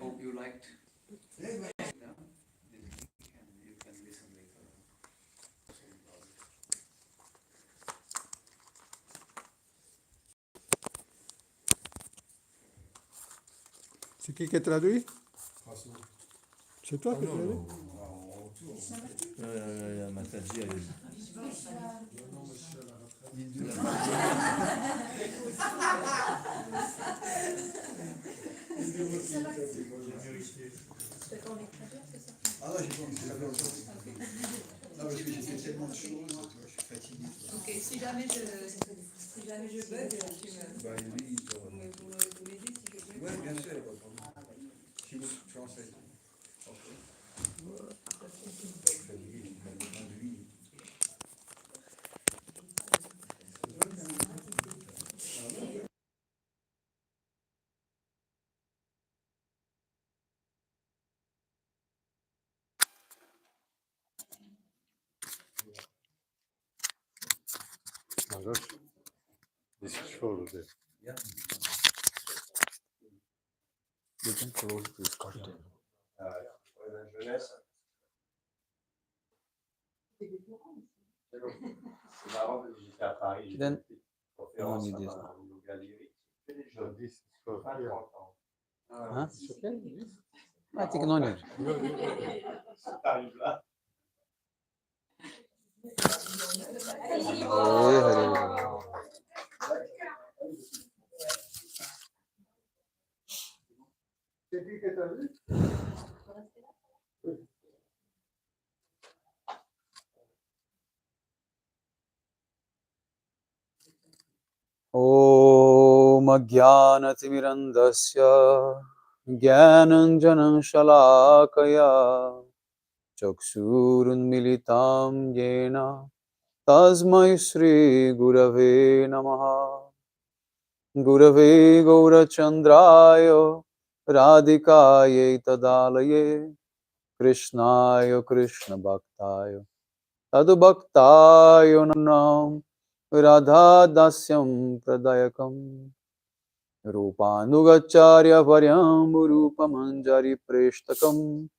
hope you liked. Yeah. You can listen later. C'est qui a traduit? C'est toi qui as traduit? Ah non, j'ai pas envie de faire longtemps. Non, parce que j'ai fait tellement de choses, tu vois, je suis fatigué. Ok, si jamais je bug, tu me... Bah oui, vous me dites si je bug. ouais, bien sûr, pas de problème. She would translate. Okay. Fatigué, lui. This is for the... Yeah. You can close this curtain. La jeunesse. C'est marrant, j'étais à Paris, j'ai fait une petite conférence à une galerie. Des jeunes, This is for 20-30 here. ans. Huh? It's okay? I think no need. Ça t'arrive là. C'est qui que t'as vu? Om Ajnanatirandasya Jnananjanan Shalakaya Chakshurunmilitam Yena Tasmai Shri Gurave Namaha Gurave Gaurachandraya Radhikaye Tadalaye Krishnaya Krishna Bhaktaya Tadu Bhaktayo Nam Radha Dasyam Pradayakam Rupanugacharya Varyam Rupamanjari Preshtakam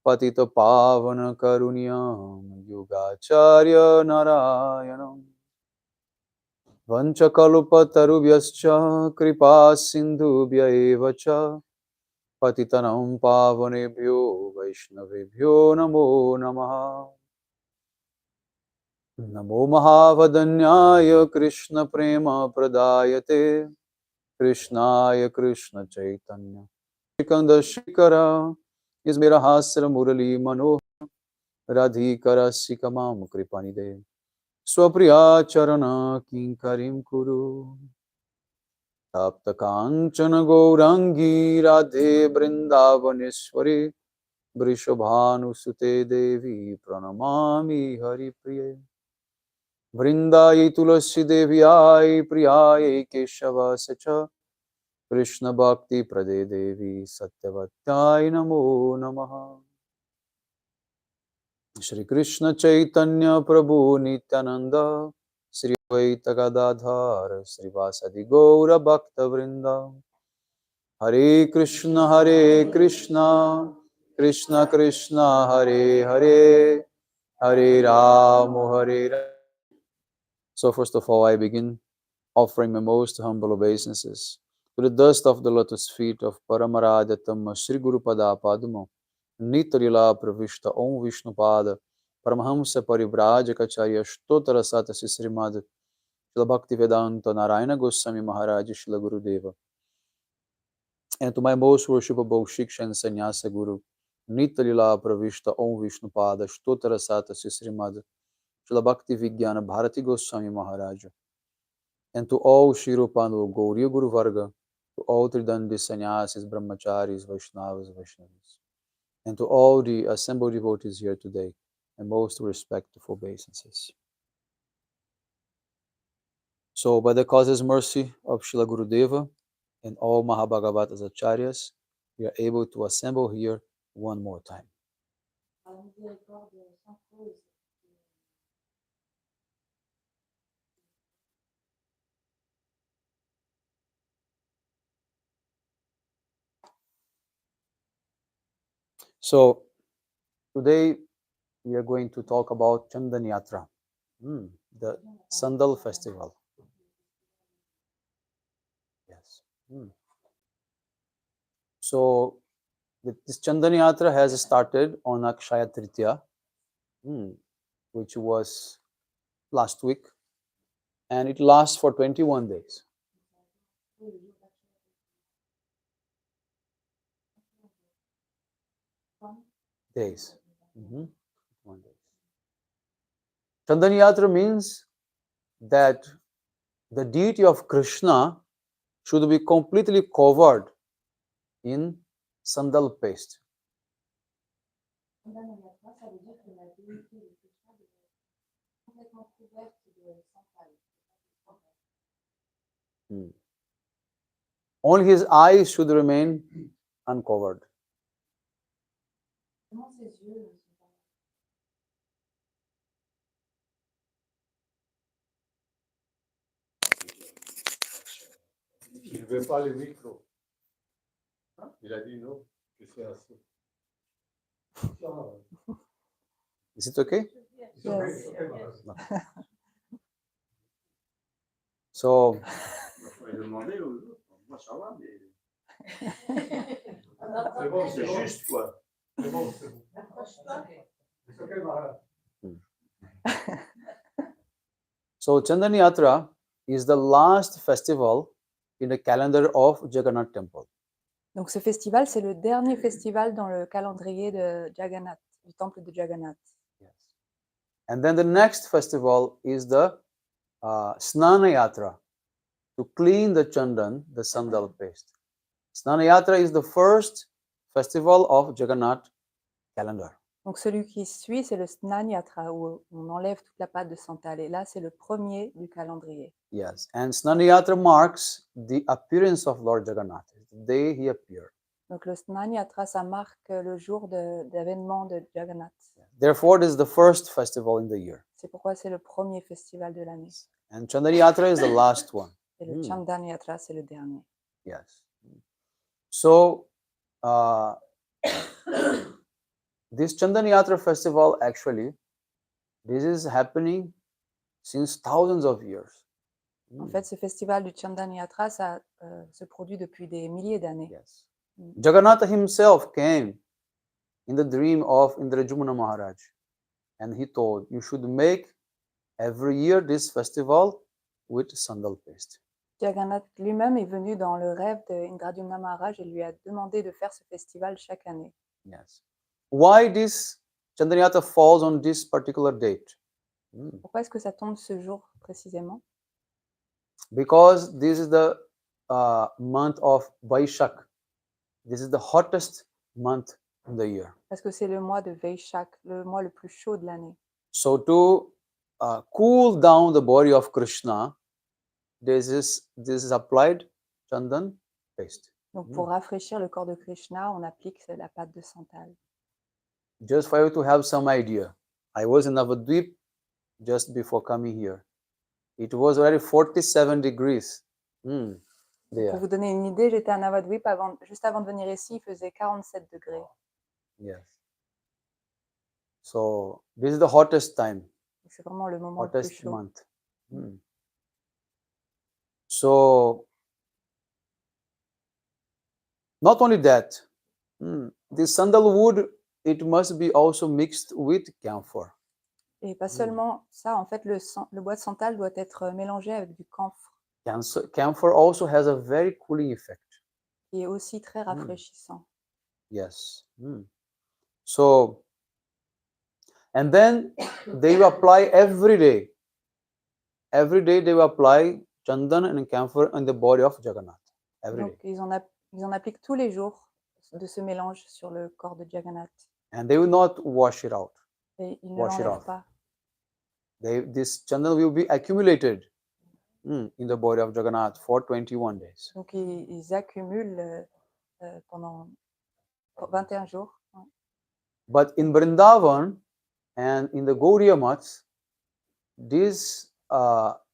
Patita Pavana Karunyam Yugacharya Narayanam Vanchakalupatarubhyascha Kripa Sindhubhya Evacha Patitanam Pavanebhyo Vaishnavebhyo Namo Namaha Namo Mahavadanyaya Krishna Prema Pradayate Krishnaya Krishna Chaitanya Shikanda Shikara Ismirahasra Murali Mano Radhikara Sikamam Kripanide Swapriya Charana Kinkarim Kuru Tapta Kanchana Gourangi Radhe Brindavaneshwari Vrishabhanu Sute Devi Pranamami Hari Priye Vrindayi Tulasi Deviyai Priyai Keshava Sacha Krishna Bhakti Prade Devi Satyavatyai Namo Namaha Shri Krishna Chaitanya Prabhu Nityananda Sri Advaita Gadadhar Sri Vasadi Gaura Bhakta Vrinda Hare Krishna Krishna Krishna Hare Hare Hare Ram. So first of all, I begin offering my most humble obeisances to the dust of the lotus feet of Paramaradatam Sri Guru Pada Padmo Nitarila Pravishta Om Vishnu Pada Paramahamsa Parivrajacharya Stotara Sata Srimad Shila Bhakti Vedanta Narayana Goswami Maharaj Shila Gurudeva, and to my most worshipable Shiksha and Sannyasa Guru Nitarila Pravishta Om Vishnu Pada Stotara Sata Srimad Shila Bhakti Vijnana Bharati Goswami Maharaj, and to all Shirupanu Gauriya Guru Varga, to all Tridandi Sannyasis, Brahmacharis, Vaishnavas, and to all the assembled devotees here today, and most respectful obeisances. So, by the causeless mercy of Srila Gurudeva and all Mahabhagavatas Acharyas, we are able to assemble here one more time. So today we are going to talk about Chandan Yatra, the Sandal festival. Yes. So this Chandan Yatra has started on Akshaya Tritiya, which was last week, and it lasts for 21 days. Days. 1 day. Chandan Yatra means that the deity of Krishna should be completely covered in sandal paste. Only his eyes should remain uncovered. Il ne veut pas le micro. Il a dit non, que c'est assez. Is it okay? So, Je vais demander aux autres. Moi, ça va, mais. C'est bon, C'est juste, quoi. C'est bon, c'est bon. C'est ok, Maharaj. so Chandan Yatra is the last festival in the calendar of Jagannath temple. Donc ce festival, c'est le dernier festival dans le calendrier de Jagannath, du temple de Jagannath. Yes. And then the next festival is the Snana Yatra, to clean the chandan, the sandal paste. Snana Yatra is the first festival of Jagannath calendar. Donc celui qui suit, c'est le Snan Yatra, où on enlève toute la pâte de santal. Et là, c'est le premier du calendrier. Yes, and Snana Yatra marks the appearance of Lord Jagannath, the day he appeared. Donc le Snan Yatra, ça marque le jour d'avènement de Jagannath. Therefore, it is the first festival in the year. C'est pourquoi c'est le premier festival de l'année. And Chandan Yatra is the last one. Et le Chandan Yatra, c'est le dernier. Yes. So, this Chandan Yatra festival, actually, this is happening since thousands of years. En fait, ce festival du Chandan Yatra, ça se produit depuis des milliers d'années. Yes. Jagannatha himself came in the dream of Indrajumna Maharaj, and he told, you should make every year this festival with sandal paste. Jagannath lui-même est venu dans le rêve d'Indradyumna Maharaj et lui a demandé de faire ce festival chaque année. Yes. Why this Chandan Yatra falls on this particular date? Pourquoi est-ce que ça tombe ce jour précisément? Because this is the month of Vaishak. This is the hottest month in the year. Parce que c'est le mois de Vaishak, le mois le plus chaud de l'année. So to cool down the body of Krishna, this is applied chandan paste. Donc pour rafraîchir le corps de Krishna, on applique la pâte de santal. Just for you to have some idea, I was in Navadvip just before coming here. It was already 47 degrees. There. Pour vous donner une idée, j'étais à Navadvip juste avant de venir ici, il faisait 47 degrés. Yes. So this is the hottest time, C'est vraiment le moment le plus hottest chaud. month. So not only that, this sandalwood, it must be also mixed with camphor. Et pas seulement ça, en fait, le bois de santal doit être mélangé avec du camphre, Camphor also has a very cooling effect. qui est aussi très rafraîchissant. Yes. So, and then they will apply every day. Every day they will apply chandan and camphor on the body of Jagannath. Every Donc day. ils en appliquent tous les jours de ce mélange sur le corps de Jagannath. And they will not wash it out. Et ils ne Wash it l'enlèvent off. pas. This chandan will be accumulated in the body of Jagannath for 21 days. Donc ils accumulent pendant 21 jours. But in Vrindavan and in the Gaudiya Maths, this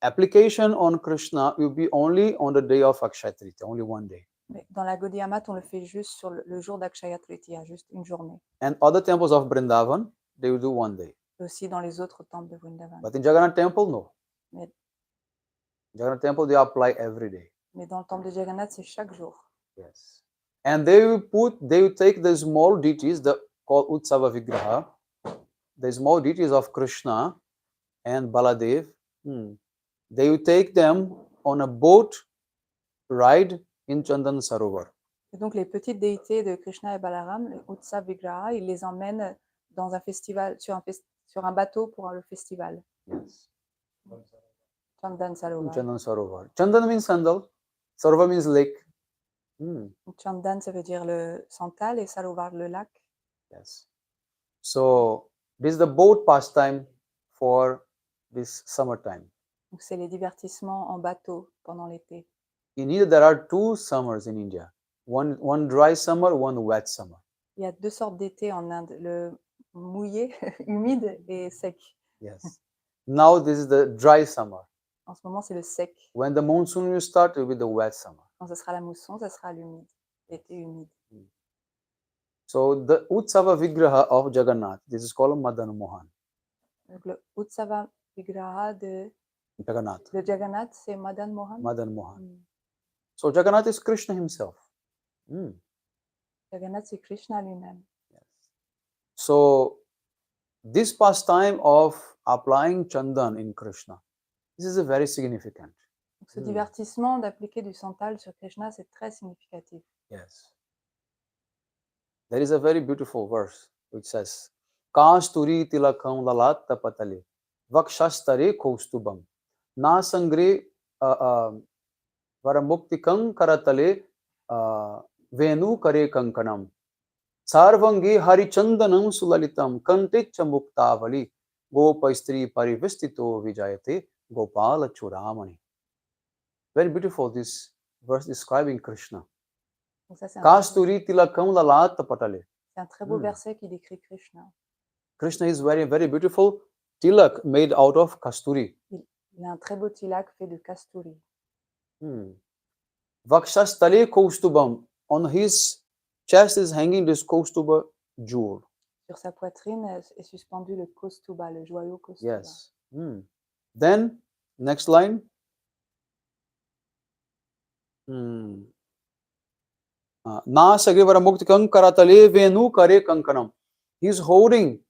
application on Krishna will be only on the day of Akshaya Tritiya, only one day. Mais dans la Gaudiya Mat, on le fait juste sur le jour d'Akshaya Tritiya, juste une journée. And other temples of Vrindavan, they will do one day. Et aussi dans les autres temples de Vrindavan. But in Jagannath temple, no. Mais, Jagannath temple, they apply every day. mais dans le temple de Jagannath, c'est chaque jour. Yes. And they will take the small deities, called Utsava Vigraha, the small deities of Krishna and Baladev. They will take them on a boat ride in Chandan Sarovar. Et donc les petites déités de Krishna et Balaram, les Utsav Vigraha, ils les emmènent dans un festival, sur un bateau pour le festival. Yes. Chandan Sarovar. Chandan Sarovar. Chandan means sandal. Sarovar means lake. Chandan, ça veut dire le santal et Sarovar, le lac. Yes. So this is the boat pastime for this summertime. Donc c'est les divertissements en bateau pendant l'été. In India, there are two summers in India. One dry summer, one wet summer. Il y a deux sortes d'été en Inde, le mouillé, humide et sec. Yes. Now this is the dry summer. En ce moment, c'est le sec. When the monsoon will start, it will be the wet summer. Quand ce sera la mousson, ça sera l'humide, l'été humide. So the Utsava Vigraha of Jagannath, this is called Madan Mohan. Donc le Utsava Vigraha de Jagannath. Jagannath, c'est Madan Mohan. Madan Mohan. So Jagannath is Krishna himself. Jagannath, c'est Krishna lui-même. Yes. So this pastime of applying Chandan in Krishna, this is a very significant. Donc, ce divertissement d'appliquer du santal sur Krishna, c'est très significatif. Yes. There is a very beautiful verse which says, Kasturi tilakam lalatta patale, vakshastare kaustubam, na sangre varamuktikam karatale, venu kare kankanam, sarvangi harichandanam sulalitam, kanticha muktavali, gopaistri parivistito vijayate, gopala churamani. Very beautiful, this verse describing Krishna. Donc ça, c'est Kasturi tilakam lalata patale. un très beau verset qui décrit Krishna. Krishna is very, very beautiful. Tilak made out of kasturi. Il a un très beau tilak fait de kasturi. Vakshastale kaustubam. On his chest is hanging this kaustuba jour. Sur sa poitrine est suspendu le kaustuba, le joyau kaustuba. Yes. Then, next line. Na sagivara muktikam karatale venu kare kankanam. He's holding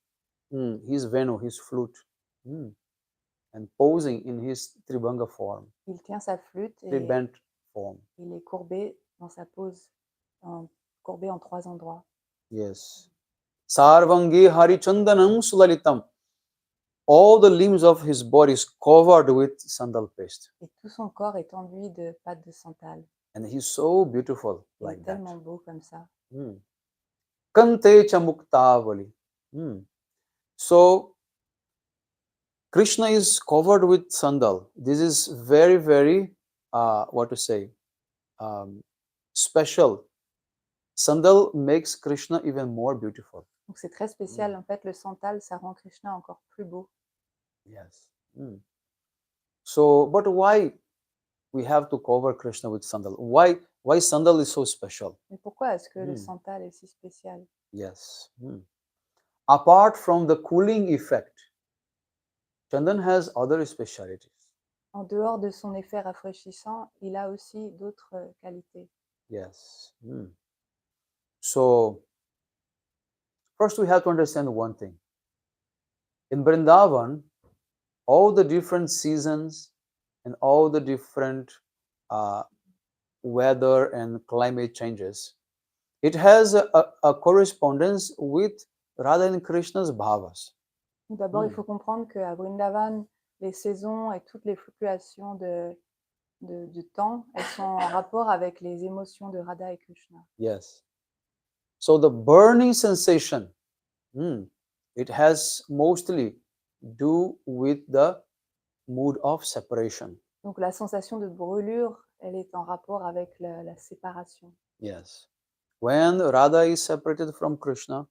his venu, his flute, and posing in his tribanga form, Il tient sa flûte et three-bent form. il est courbé dans sa pose, courbé en 3 endroits. Yes. Sarvangi harichandanam sulalitam. All the limbs of his body is covered with sandal paste. Et tout son corps est enduit de pâte de santal. And he's so beautiful Il like est that. tellement beau comme ça. Kante chamuktavali. So, Krishna is covered with sandal. This is very, very, special. Sandal makes Krishna even more beautiful. Donc c'est très spécial. En fait, le santal, ça rend Krishna encore plus beau. Yes. So, but why we have to cover Krishna with sandal? Why sandal is so special? Mais pourquoi est-ce que le santal est si spécial? Yes. Apart from the cooling effect, Chandan has other specialities. En dehors de son effet rafraîchissant, il a aussi d'autres qualités. Yes. So, first we have to understand one thing. In Vrindavan, all the different seasons and all the different weather and climate changes, it has a correspondence with Radha and Krishna's bhavas. D'abord, il faut comprendre qu'à Vrindavan, les saisons et toutes les fluctuations de temps, elles sont en rapport avec les émotions de Radha et Krishna. Yes. So the burning sensation, it has mostly do with the mood of separation. Donc la sensation de brûlure, elle est en rapport avec la séparation. Yes. When Radha is separated from Krishna,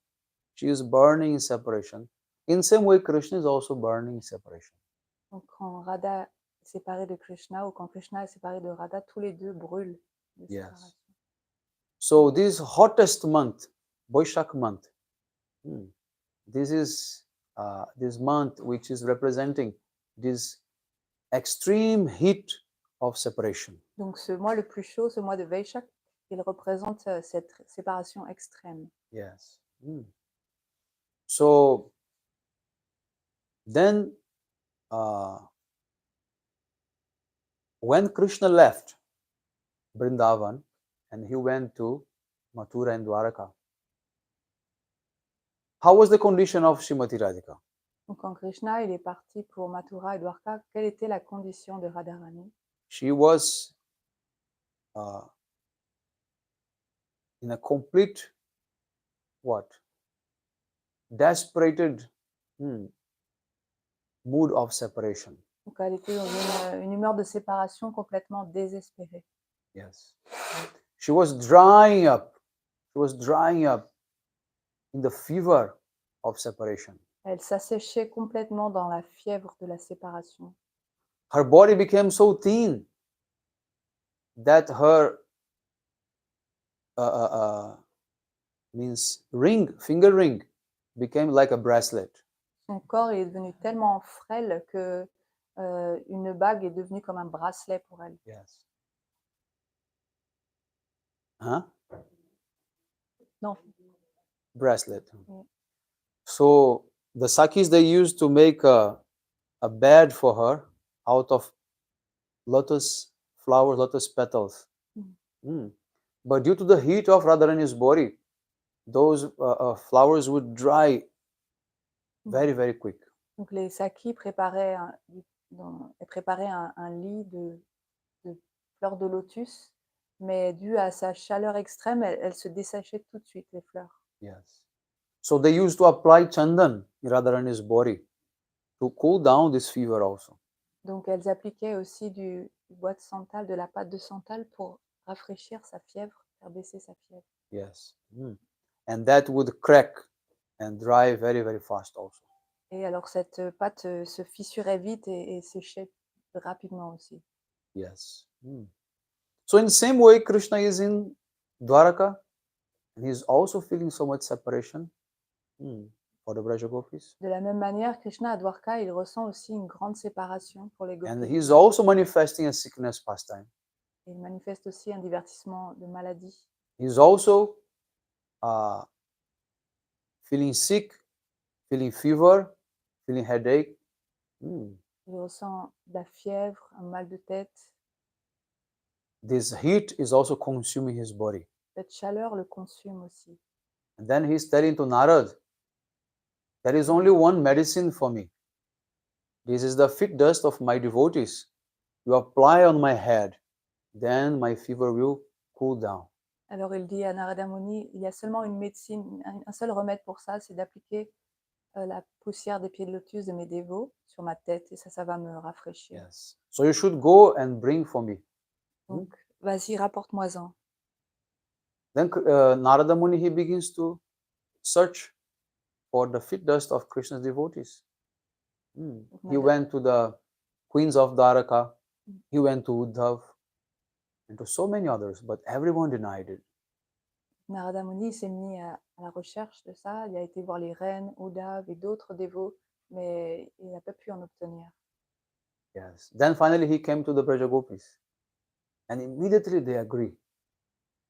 she is burning in separation. In same way, Krishna is also burning in separation. Donc quand Radha est séparée de Krishna ou quand Krishna est séparé de Radha, tous les deux brûlent de séparation. So this hottest month, Boishak month, this is this month which is representing this extreme heat of separation. Donc ce mois le plus chaud, ce mois de Vaishak, il représente cette séparation extrême. Yes. So then when Krishna left Vrindavan and he went to Mathura and Dwaraka, how was the condition of Srimati Radhika? Donc quand Krishna il est parti pour Mathura et Dwarka, quelle était la condition de Radharani? She was in a complete desperated mood of separation. Donc elle était dans une humeur de séparation complètement désespérée. Yes. She was drying up. She was drying up in the fever of separation. Elle s'asséchait complètement dans la fièvre de la séparation. Her body became so thin that her finger ring became like a bracelet. Son corps est devenu tellement frêle que une bague est devenue comme un bracelet pour elle. Yes. Huh? Non. Bracelet. Yeah. So the Sakis, they used to make a bed for her out of lotus flowers, lotus petals. But due to the heat of Radharani's body, those flowers would dry very, very quick. Donc les Sakis préparaient un lit de fleurs de lotus, mais dû à sa chaleur extrême, elle se desséchait tout de suite, les fleurs. Yes. So they used to apply chandan in Radharani's body to cool down this fever also. Donc elles appliquaient aussi du bois de santal, de la pâte de santal pour rafraîchir sa fièvre, faire baisser sa fièvre. Yes. And that would crack and dry very, very fast also. Et alors cette pâte se fissurait vite et séchait rapidement aussi. Yes. So in the same way, Krishna is in Dwaraka and he is also feeling so much separation for the Braja Gopis. De la même manière, Krishna à Dwarka, il ressent aussi une grande séparation pour les And gopis. he is also manifesting a sickness pastime. Il manifeste aussi un divertissement de maladie. He is also feeling sick, feeling fever, feeling headache. Il ressent de la fièvre, un mal de tête. This heat is also consuming his body. Cette chaleur le consume aussi. And then he is telling to Narad, there is only one medicine for me. This is the fit dust of my devotees. You apply on my head, then my fever will cool down. Alors il dit à Narada Muni, il y a seulement une médecine, un seul remède pour ça, c'est d'appliquer la poussière des pieds de lotus de mes dévots sur ma tête et ça va me rafraîchir. Yes. So you should go and bring for me. Donc, vas-y, rapporte-moi-en. Then Narada Muni, he begins to search for the fit dust of Krishna's devotees. He went to the queens of Dwaraka, he went to Uddhav, and to so many others, but everyone denied it. Narada Muni s'est mis à la recherche de ça. Il a été voir les reines, Uddhav et d'autres dévots, mais il n'a pas pu en obtenir. Yes. Then finally he came to the Braja Gopis, and immediately they agree.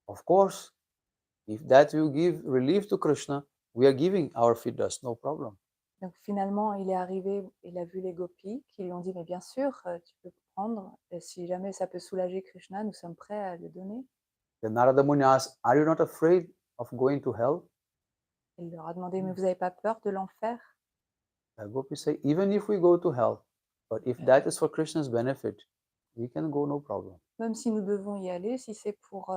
Of course, if that will give relief to Krishna, we are giving our fit dust, no problem. Donc finalement, il est arrivé, il a vu les gopis qui lui ont dit, mais bien sûr, tu peux prendre, et si jamais ça peut soulager Krishna, nous sommes prêts à le donner. Then Narada Muni asked, are you not afraid of going to hell? Il leur a demandé, mais vous n'avez pas peur de l'enfer? The gopis say, even if we go to hell, but if that is for Krishna's benefit, we can go, no problem. Même si nous devons y aller, si c'est pour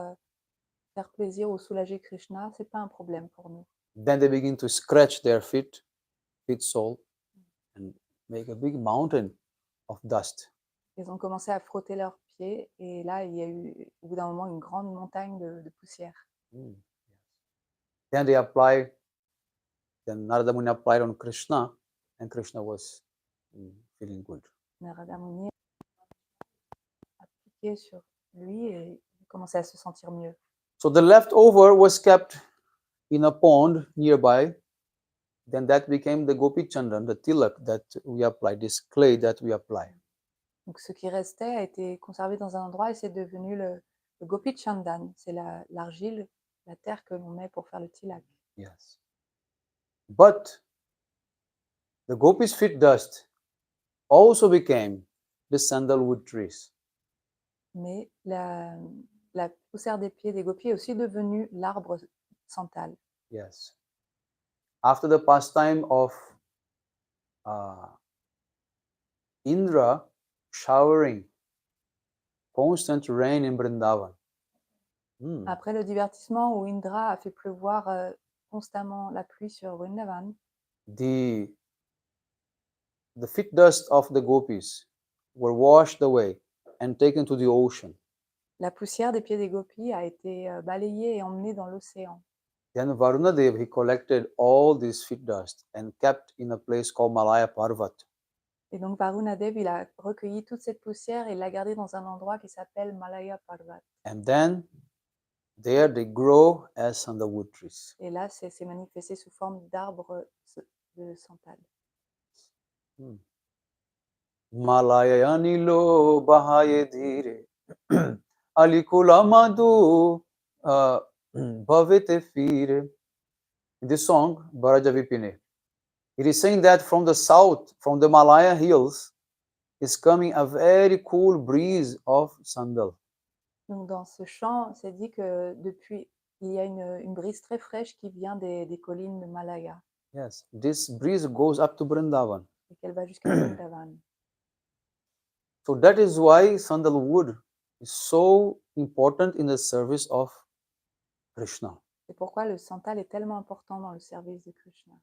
faire plaisir ou soulager Krishna, c'est pas un problème pour nous. Then they begin to scratch their feet sole, and make a big mountain of dust. Ils ont commencé à frotter leurs pieds et là, il y a eu au bout d'un moment une grande montagne de poussière. Then Narada Muni applied on Krishna, and Krishna was feeling good. Narada Muni a appliqué sur lui et il commençait à se sentir mieux. So the leftover was kept in a pond nearby. Then that became the Gopi Chandan, the tilak that we apply, this clay that we apply. Donc ce qui restait a été conservé dans un endroit et c'est devenu le Gopi Chandan. C'est l'argile, la terre que l'on met pour faire le tilak. Yes. But the Gopi's feet dust also became the sandalwood trees. Mais la poussière des pieds des gopis est aussi devenue l'arbre santal. Yes. After the pastime of Indra showering constant rain in Vrindavan. Après le divertissement où Indra a fait pleuvoir constamment la pluie sur Vrindavan, The feet dust of the gopis were washed away and taken to the ocean. la poussière des pieds des gopis a été balayée et emmenée dans l'océan. Then Varunadev, he collected all this feet dust and kept in a place called Malaya Parvat. Et donc Varunadev, il a recueilli toute cette poussière et l'a gardée dans un endroit qui s'appelle Malaya Parvat. And then there they grow as sandalwood trees. Et là, c'est manifesté sous forme d'arbres de santal. Malaya nilo bahaye dhire alikula madhu bhavete fire. In this song, Bharaja Vipine, it is saying that from the south, from the Malaya hills, is coming a very cool breeze of sandal. Donc dans ce chant, c'est dit que depuis, il y a une brise très fraîche qui vient des collines de Malaya Yes, this breeze goes up to Vrindavan. et qu'elle va jusqu'à Vrindavan. So that is why sandalwood is so important in the service of Krishna. C'est pourquoi le santal est tellement important dans le service de Krishna.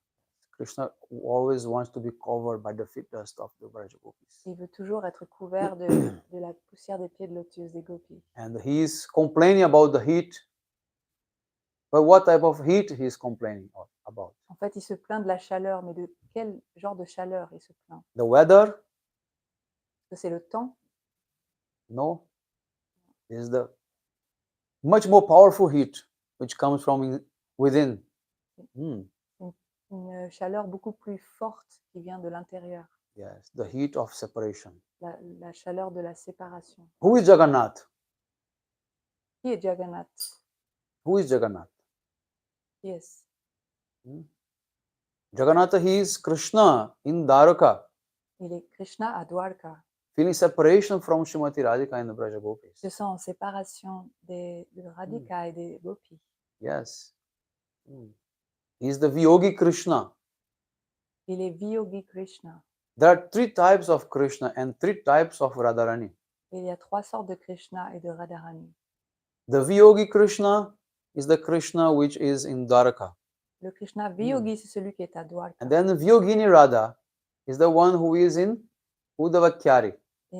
Krishna always wants to be covered by the feet dust of the Vraja gopis. Il veut toujours être couvert de la poussière des pieds de lotus des gopis. And he is complaining about the heat. But what type of heat he is complaining about? En fait, il se plaint de la chaleur, mais de quel genre de chaleur il se plaint? The weather? Est-ce que c'est le temps? No. It is the much more powerful heat which comes from within. Une chaleur beaucoup plus forte qui vient de l'intérieur. Yes, the heat of separation. La chaleur de la séparation. Who is Jagannath? Qui est Jagannath? Who is Jagannath? Yes. Jagannath, he is Krishna in Dwaraka, Il est Krishna à Dwarka. feeling separation from Srimati Radhika and the Braja Gopis. Se sent en séparation de Radhika et des gopis. Yes. He is the Vyogi Krishna. Il est Vyogi Krishna. There are three types of Krishna and three types of Radharani. Il y a trois sortes de Krishna et de Radharani. The Vyogi Krishna is the Krishna which is in Dwaraka. Le Krishna Vyogi, c'est celui qui est à Dwarka. And then the Vyogini Radha is the one who is in Udavakyari,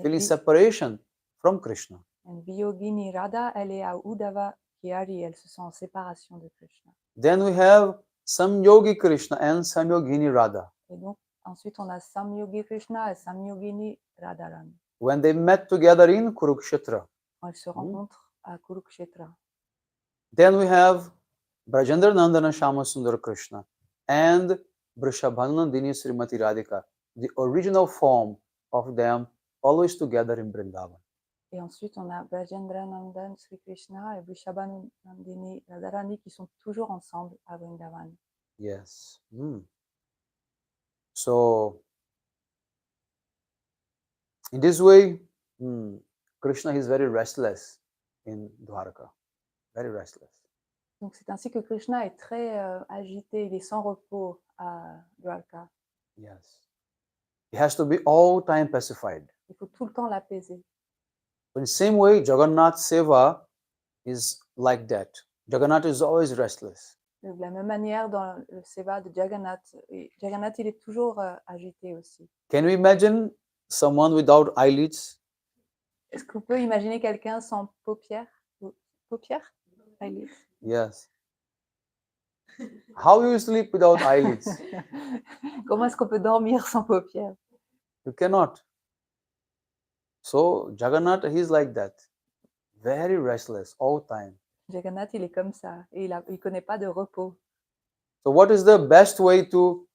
feeling separation from Krishna. Et Vyogini Radha, elle est à Uddhava Kyari, elle se sent en séparation de Krishna. Then we have Samyogi Krishna and Samyogini Radha. Et donc, ensuite, on a Samyogi Krishna et Samyogini Radharani. When they met together in Kurukshetra. Quand ils se rencontrent à Kurukshetra. Then we have Brajendra Nandana Shamasundara Krishna and Vrishabhanandini Srimati Radhika, the original form of them always together in Vrindavan. Et ensuite, on a Brajendra Nandan Sri Krishna et Vrishabhanandini Radharani qui sont toujours ensemble à Vrindavan. Yes. So, in this way, Krishna is very restless in Dwaraka. Very restless. Donc, c'est ainsi que Krishna est très agité, il est sans repos à Dwarka. Yes. He has to be all time pacified. Il faut tout le temps l'apaiser. In the same way, Jagannath Seva is like that. Jagannath is always restless. De la même manière, dans le seva de Jagannath, Jagannath, il est toujours agité aussi. Can we imagine someone without eyelids? Est-ce qu'on peut imaginer quelqu'un sans paupières? Paupières? Eyelids. Yes. How you sleep without eyelids? Comment est-ce qu'on peut dormir sans paupières? You cannot. So Jagannath, he is like that. Very restless all time. Jagannath, il est comme ça et il connaît pas de repos. So what is the best way to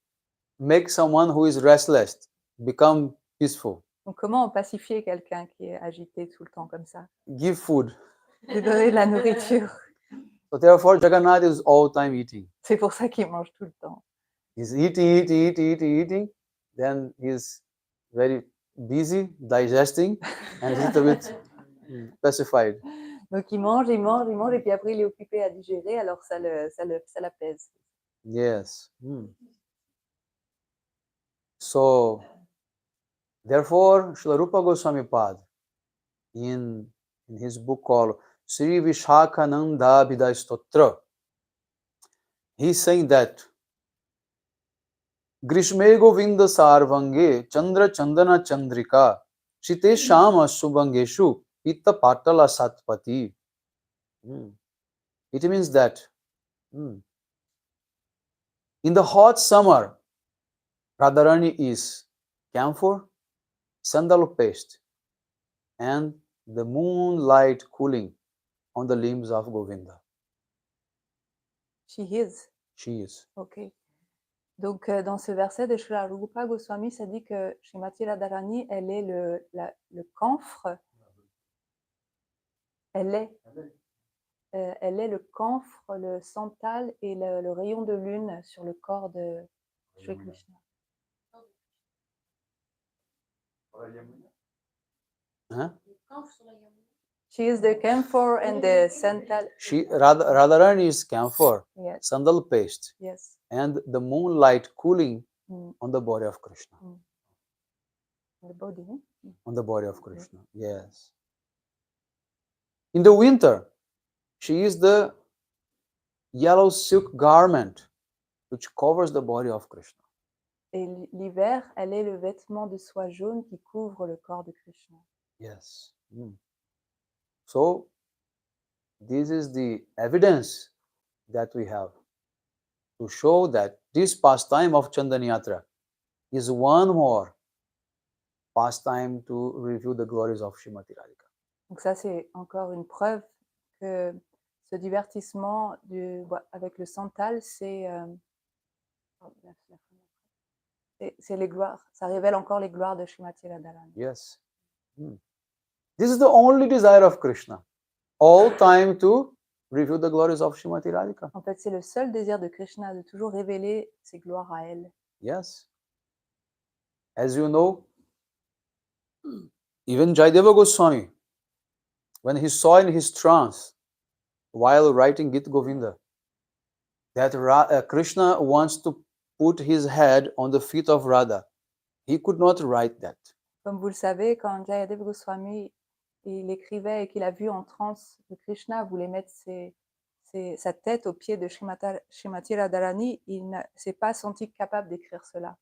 make someone who is restless become peaceful? Donc comment pacifier quelqu'un qui est agité tout le temps comme ça? Give food. Lui donner de la nourriture. So therefore, Jagannath is all time eating. C'est pour ça qu'il mange tout le temps. He's eating. Then he's very busy digesting and he's a little bit pacified. Donc il mange, et puis après il est occupé à digérer, alors ça l'apaise. Yes. So, therefore, Srila Rupa Goswami Pad, in his book called Sri Vishakhananda Bidai Stotra, he's saying that Grishme Govinda Sarvange Chandra Chandana Chandrika Shite Shama Subhangeshu Pitta Patala Satpati. It means that in the hot summer, Radharani is camphor, sandal paste, and the moonlight cooling on the limbs of Govinda. She is. She is. Ok. Donc dans ce verset de Srila Rupa Goswami, ça dit que Srimati Radharani, elle est le camphre. Elle est le camphre, le santal et le rayon de lune sur le corps de Sri Krishna. Huh? She is the camphor and the santal. Radharani is camphor, Yes. sandal paste, Yes. and the moonlight cooling Mm. on the body of Krishna. The body. On the body of Krishna, yes. In the winter, she is the yellow silk garment which covers the body of Krishna. Et l'hiver, elle est le vêtement de soie jaune qui couvre le corps de Krishna. Yes. So, this is the evidence that we have to show that this pastime of Chandan Yatra is one more pastime to review the glories of Srimati Radhika. Donc ça, c'est encore une preuve que ce divertissement avec le santal, c'est les gloires. Ça révèle encore les gloires de Srimati Radharani. Yes. This is the only desire of Krishna. All time to review the glories of Srimati Radhika. En fait, c'est le seul désir de Krishna de toujours révéler ses gloires à elle. Yes. As you know, even Jaideva Goswami, when he saw in his trance, while writing Gita Govinda, that Krishna wants to put his head on the feet of Radha, he could not write that. Comme vous le savez, quand Jayadeva Goswami il écrivait et qu'il a vu en transe que Krishna voulait mettre sa tête aux pieds de Srimati Radharani, il ne s'est pas senti capable d'écrire cela.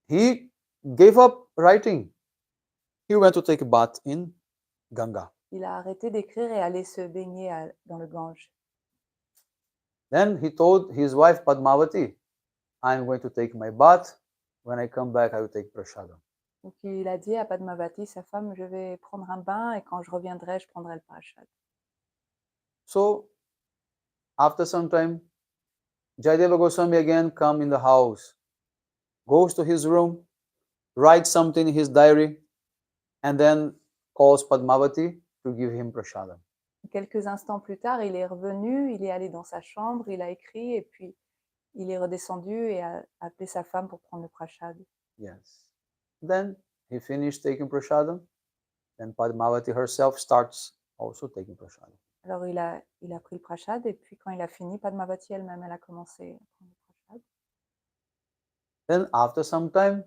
He gave up writing. He went to take a bath in Ganga. Il a arrêté d'écrire et allé se baigner dans le Gange. Then he told his wife Padmavati, I'm going to take my bath. When I come back, I will take prasadam. Donc il a dit à Padmavati, sa femme, je vais prendre un bain et quand je reviendrai, je prendrai le prasad. So, after some time, Jayadeva Goswami again come in the house, goes to his room, writes something in his diary, and then calls Padmavati to give him prasadam. Quelques instants plus tard, il est revenu, il est allé dans sa chambre, il a écrit et puis il est redescendu et a appelé sa femme pour prendre le prasad. Yes. Then he finished taking prasadam. Then Padmavati herself starts also taking prasadam. Alors il a pris le prasad et puis quand il a fini, Padmavati elle-même, elle a commencé à prendre le prasad. Then after some time,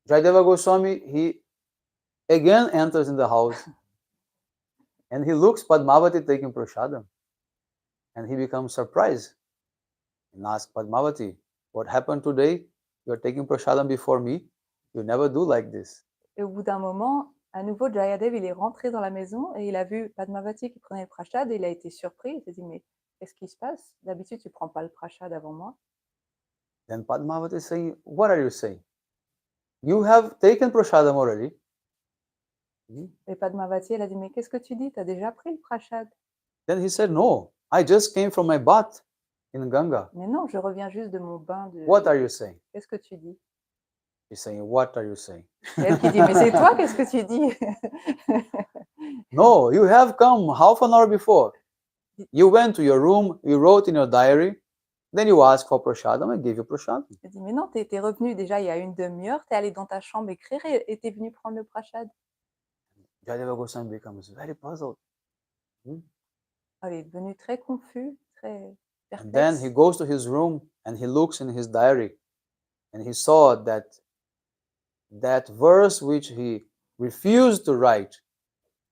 Jayadeva Goswami, he again enters in the house and he looks Padmavati taking prasadam and he becomes surprised and asks Padmavati, what happened today? You are taking prasadam before me? You never do like this. Et au bout d'un moment, à nouveau, Jayadev, il est rentré dans la maison et il a vu Padmavati qui prenait le prasad et il a été surpris. Il s'est dit, mais qu'est-ce qui se passe? D'habitude, tu ne prends pas le prasad avant moi. Then Padmavati is saying, what are you saying? You have taken prasadam already. Et Padmavati, elle a dit, mais qu'est-ce que tu dis? Tu as déjà pris le prasad. Then he said, no, I just came from my bath in Ganga. Mais non, je reviens juste de mon bain de... What are you saying? Qu'est-ce que tu dis? He's saying, what are you saying? C'est elle qui dit, mais c'est toi, qu'est-ce que tu dis? No, you have come half an hour before. You went to your room, you wrote in your diary, then you asked for prasadam, I gave you prasadam. Elle dit, mais non, t'es revenu déjà il y a une demi-heure, t'es allé dans ta chambre écrire et t'es venu prendre le prashad. Jayadeva Goswami becomes very puzzled. Elle est devenue très confus, très And then perplexe. he goes to his room and he looks in his diary and he saw that verse which he refused to write,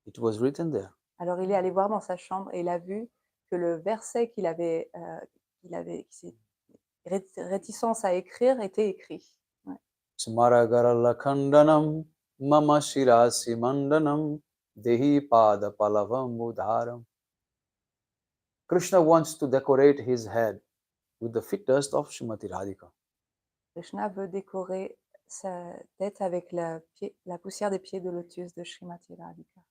it was written there. Alors il est allé voir dans sa chambre et il a vu que le verset qu'il avait réticence à écrire était écrit. Ouais. Smaragara khandanam mama shirasi mandanam dehi pada palavam udharam. Krishna wants to decorate his head with the fit dust of Srimati Radhika. Krishna veut décorer sa tête avec la poussière des pieds de lotus de Srimati Radhika.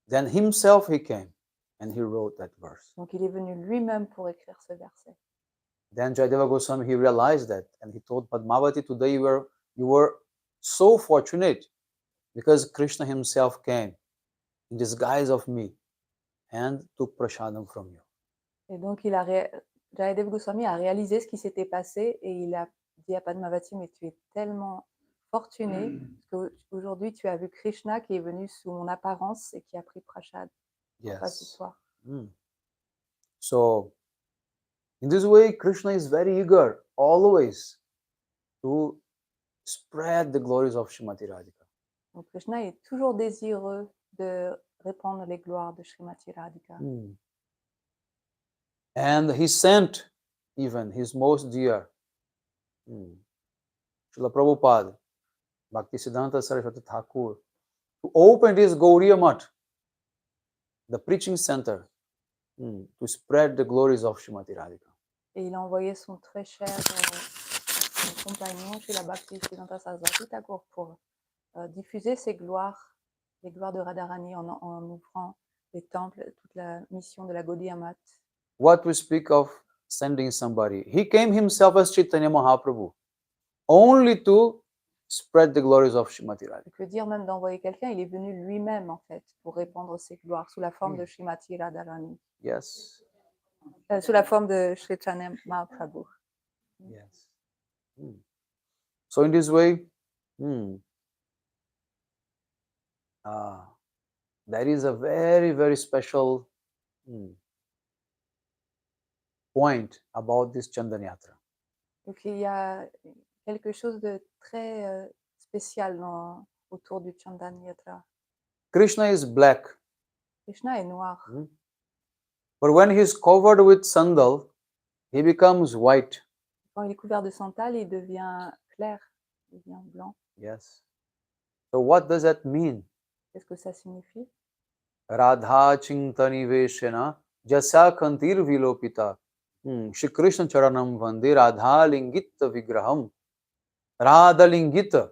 Then himself he came and he wrote that verse. Donc il est venu lui-même pour écrire ce verset. Then Jayadeva Goswami, he realized that and he told Padmavati, today you were so fortunate because Krishna himself came in disguise of me and took prasadam from you. Et donc Jayadeva Goswami a réalisé ce qui s'était passé et il a dit à Padmavati, mais tu es tellement fortuné parce qu'aujourd'hui tu as vu Krishna qui est venu sous mon apparence et qui a pris prashad en face de toi. So, in this way, Krishna is very eager always to spread the glories of Srimati Radhika. Donc Krishna est toujours désireux de répandre les gloires de Srimati Radhika. And he sent even his most dear Srila Prabhupada, Bhakti Siddhanta Saraswati Thakur, to open this Gauriya Math, the preaching center, to spread the glories of Srimati Radhika. Et il a envoyé son très cher compagnon, Srila Bhakti Siddhanta Saraswati Thakur, pour diffuser ses gloires, les gloires de Radharani en ouvrant les temples, toute la mission de la Gaudiya Math. What we speak of sending somebody. He came himself as Chaitanya Mahaprabhu, only to spread the glories of Srimati Radhika. Que dire même d'envoyer quelqu'un, il est venu lui-même en fait pour répandre ses gloires sous la forme de Srimati Radharani. Yes. Sous la forme de Chaitanya Mahaprabhu. Yes. So in this way, there is a very, very special point about this Chandan Yatra. Donc il y a quelque chose de très spécial autour du Chandan Yatra. Krishna is black. Krishna est noir. But when he is covered with sandal, he becomes white. Quand il est couvert de santal, il devient clair, il devient blanc. Yes. So what does that mean? Qu'est-ce que ça signifie? Radha chintani veshena jasa kantir vilopita. Shri Krishna charanam vande radha lingita vigraham. Radha lingita.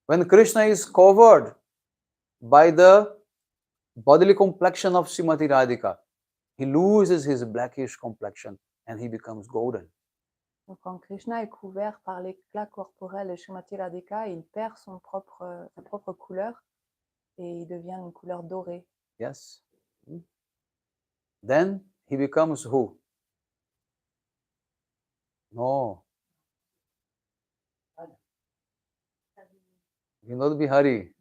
When Krishna is covered by the bodily complexion of Srimati Radhika, he loses his blackish complexion and he becomes golden. Donc quand Krishna est couvert par l'éclat corporel de Srimati Radhika, il perd sa propre couleur et il devient une couleur dorée. Yes. Then he becomes who? No. Vinod Bihari.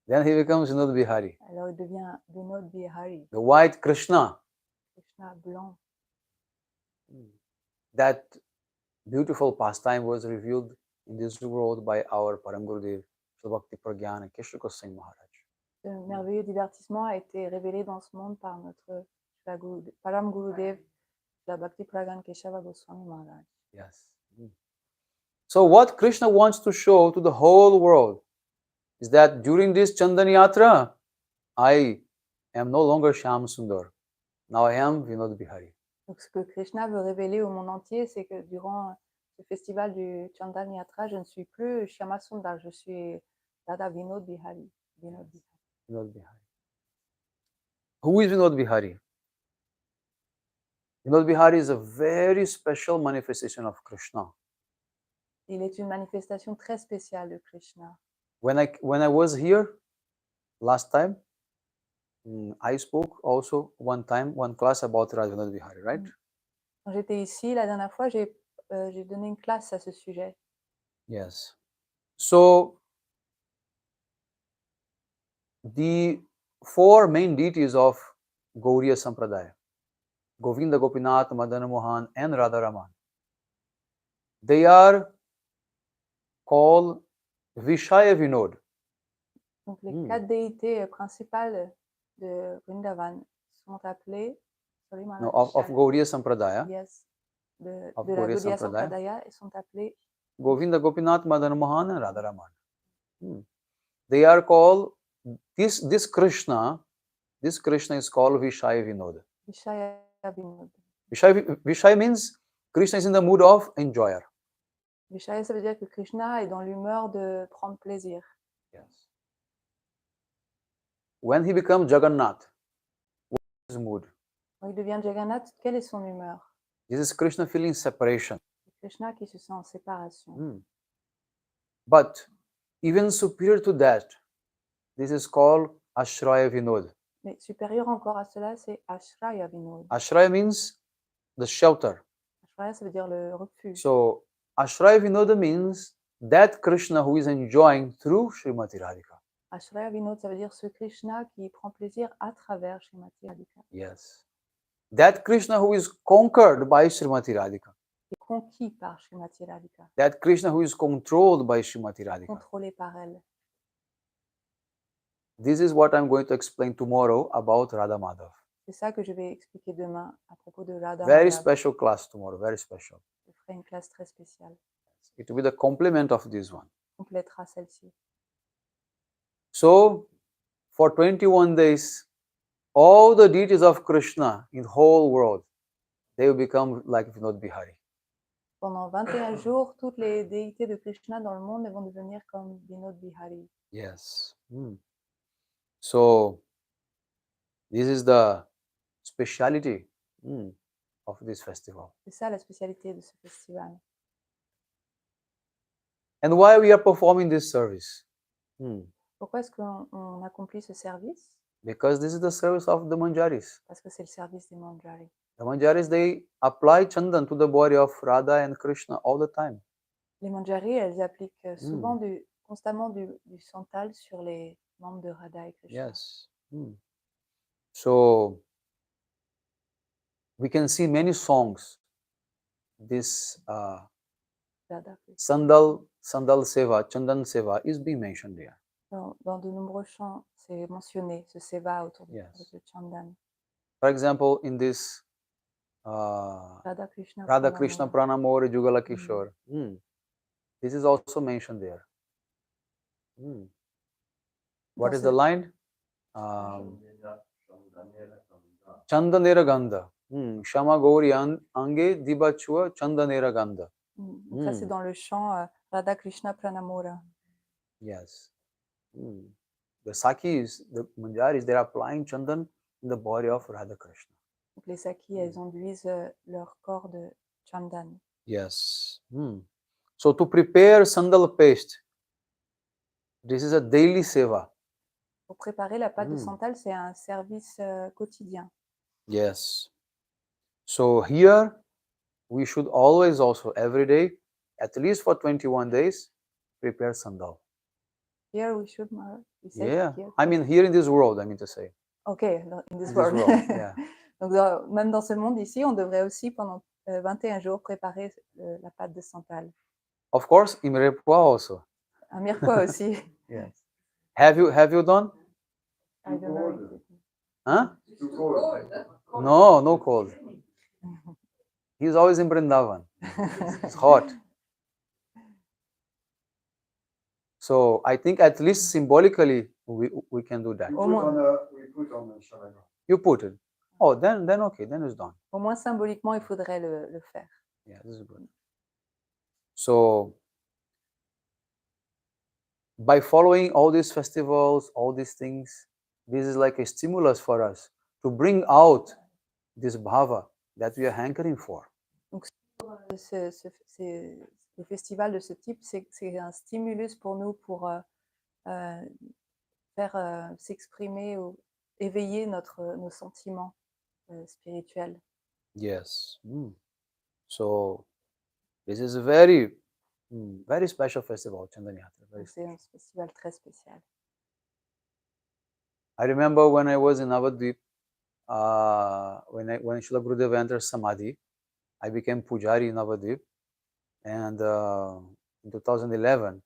Then he becomes Vinod Bihari. Alors il devient Vinod Bihari. The white Krishna. Krishna blanc. That beautiful pastime was revealed in this world by our Param Gurudev, Bhakti Pragyana Keshava Goswami Maharaj. Ce merveilleux divertissement a été révélé dans ce monde par notre Param Gurudev, la Bhakti Pragyana Keshava Goswami Maharaj. Yes. So what Krishna wants to show to the whole world is that during this Chandan Yatra, I am no longer Shyam Sundar. Now I am Vinod Bihari. Donc ce que Krishna veut révéler au monde entier, c'est que durant ce festival du Chandan Yatra, je ne suis plus Shyama Sundar, je suis Radha Vinod Bihari. Vinod Bihari. Who is Vinod Bihari? Vinod Bihari is a very special manifestation of Krishna. Il est une manifestation très spéciale de Krishna. When I was here last time, I spoke also one class about Raj Vinod Bihari, right? Quand j'étais ici la dernière fois, j'ai donné une classe à ce sujet. Yes. So the four main deities of Gauriya Sampradaya, Govinda, Gopinath, Madan Mohan, and Radharaman, they are called Vishaya Vinod. Donc les quatre déités principales de Vrindavan sont appelées No, of Gauriya Sampradaya, yes, de of la Gauriya Gaudiya Sampradaya. Sampradaya, elles sont appelées Govinda, Gopinath, Madan Mohan, and Radharaman. They are called this Krishna is called Vishaya Vinod. Vishaya Vinod. Vishaya means Krishna is in the mood of enjoyer. Vishaya, ça veut dire que Krishna est dans l'humeur de prendre plaisir. Yes. When he becomes Jagannath, what is his mood? Quand il devient Jagannath, quelle est son humeur? This is Krishna feeling separation. Krishna qui se sent en séparation. But even superior to that, this is called Ashraya Vinod. Mais supérieur encore à cela, c'est Ashraya Vinod. Ashraya means the shelter. Ashraya, ça veut dire le refuge. So Ashraya Vinod means that Krishna who is enjoying through Srimati Radhika. Ashraya Vinod, ça veut dire ce Krishna qui prend plaisir à travers Srimati Radhika. Yes. That Krishna who is conquered by Srimati Radhika. Est conquis par Srimati Radhika. That Krishna who is controlled by Srimati Radhika. Contrôlé par elle. This is what I'm going to explain tomorrow about Radha Madhav. C'est ça que je vais expliquer demain à propos de Radha Very Madhav. special class tomorrow, very special. Je ferai une classe très spéciale. It will be the complement of this one. Complétera celle-ci. So, for 21 days, all the deities of Krishna in the whole world, they will become like Vinod Bihari. Pendant 21 jours, toutes les déités de Krishna dans le monde vont devenir comme Vinod Bihari. Yes. So, this is the speciality of this festival. C'est ça la spécialité de ce festival. And why we are performing this service? Pourquoi est-ce qu'on accomplit ce service? Because this is the service of the Manjaris. Parce que c'est le service des Manjari. The Manjaris, they apply chandan to the body of Radha and Krishna all the time. Les Manjari, elles appliquent souvent constamment du santal sur les membres de Radha et Krishna. Yes. So, we can see many songs. This Sandal Seva, Chandan Seva is being mentioned there. Dans de nombreux chants, c'est mentionné, ce seva autour de Yes. le chandan. For example, in this Radha Krishna Pranamore Jugala Kishore, this is also mentioned there. What is the line? Chandanera Gandha. Shama Gauri Ange Dibachua Chandanera Gandha. Ça, c'est dans le chant Radha Krishna Pranamora. Yes. The Sakis, the Manjaris, they are applying chandan in the body of Radha Krishna. Donc, les Sakis, elles enduisent leur corps de chandan. Yes. So to prepare sandal paste, this is a daily seva. Pour préparer la pâte de santal, c'est un service quotidien. Yes. So here we should always also every day, at least for 21 days, prepare sandal. Here we should, you say Yeah. here. I mean here in this world, I mean to say. Okay, in this In world. this world, yeah. Donc, même dans ce monde ici, on devrait aussi pendant 21 jours préparer la pâte de santal. Of course, in Repua also. Un mirepoix aussi. Yes. Have you done? I don't know. Huh? Too cold. No cold. He's always in Vrindavan. It's hot. So I think at least symbolically we can do that. We put on the shalaga. You put it. Oh, then okay, then it's done. Au moins symboliquement, il faudrait le faire. Yeah, this is good. So by following all these festivals, all these things, this is like a stimulus for us to bring out this bhava that we are hankering for. Les festivals de ce type, c'est un stimulus pour nous pour faire s'exprimer ou éveiller nos sentiments spirituels. Yes. So this is a very special festival, Chandan Yatra. Donc c'est un festival très spécial. I remember when I was in Navadvip, when Srila Gurudeva entered Samadhi, I became Pujari in Navadvip, and in 2011,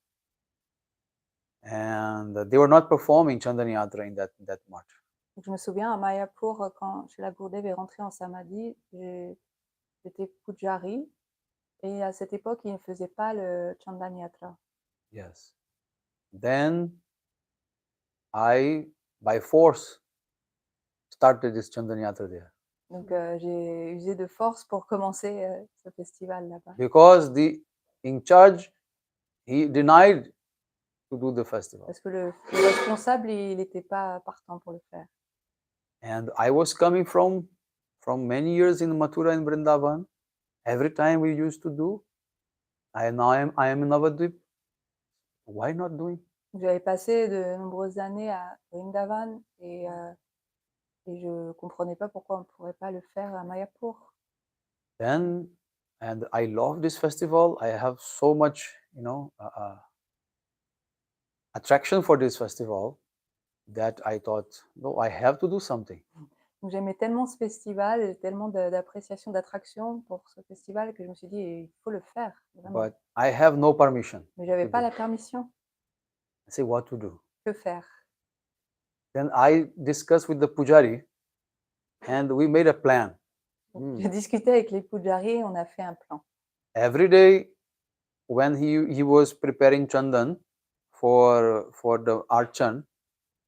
and they were not performing Chandan Yatra in that much. Donc, je me souviens à Mayapur, quand Srila Gurudev est rentré en Samadhi, j'étais Pujari, et à cette époque, il ne faisait pas le Chandan Yatra. Yes. Then I, by force, started this Chandan Yatra there. Donc j'ai usé de force pour commencer ce festival là-bas. Because the in charge, he denied to do the festival. Parce que le responsable, il n'était pas partant pour le faire. And I was coming from many years in Mathura and Vrindavan. Every time we used to do, I am in Navadvip. Why not doing? J'avais passé de nombreuses années à Vrindavan et je ne comprenais pas pourquoi on ne pourrait pas le faire à Mayapur. And I love this festival. I have so much, attraction for this festival that I thought, no, I have to do something. Donc j'aimais tellement ce festival et tellement d'appréciation, d'attraction pour ce festival que je me suis dit, il faut le faire. Vraiment. But I have no permission. Mais je n'avais to pas do. la permission. I say, what to do? Que faire? Then I discussed with the pujari, and we made a plan. J'ai discuté avec les pujaris et on a fait un plan. Every day, when he was preparing chandan for the archan,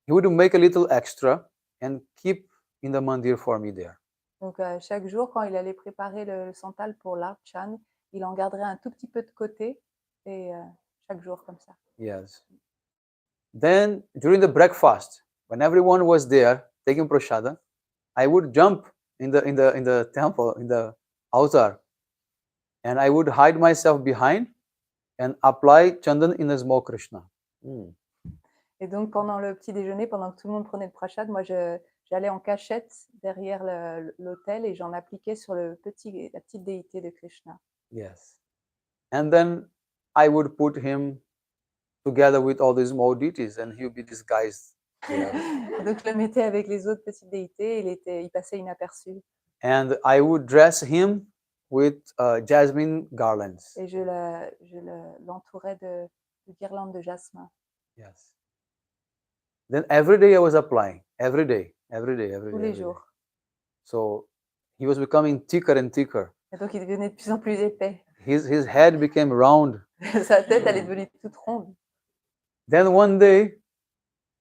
he would make a little extra and keep in the mandir for me there. Donc chaque jour, quand il allait préparer le santal pour l'archan, il en garderait un tout petit peu de côté et chaque jour comme ça. Yes. Then during the breakfast, when everyone was there taking prasada, I would jump in the temple, in the altar, and I would hide myself behind and apply chandan in the small Krishna. Et donc pendant le petit déjeuner, pendant que tout le monde prenait le prasad, moi j'allais en cachette derrière l'autel et j'en appliquais sur la petite déité de Krishna. Yes. And then I would put him together with all these more deities, and he would be disguised there. Donc je le mettais avec les autres petites déités, il passait inaperçu. And I would dress him with jasmine garlands. Et je l'entourais de guirlandes de jasmin. Yes. Then every day I was applying, every day. Tous les jours. So he was becoming thicker and thicker. Et donc il devenait de plus en plus épais. His head became round. Sa tête, elle est devenue toute ronde. Then one day,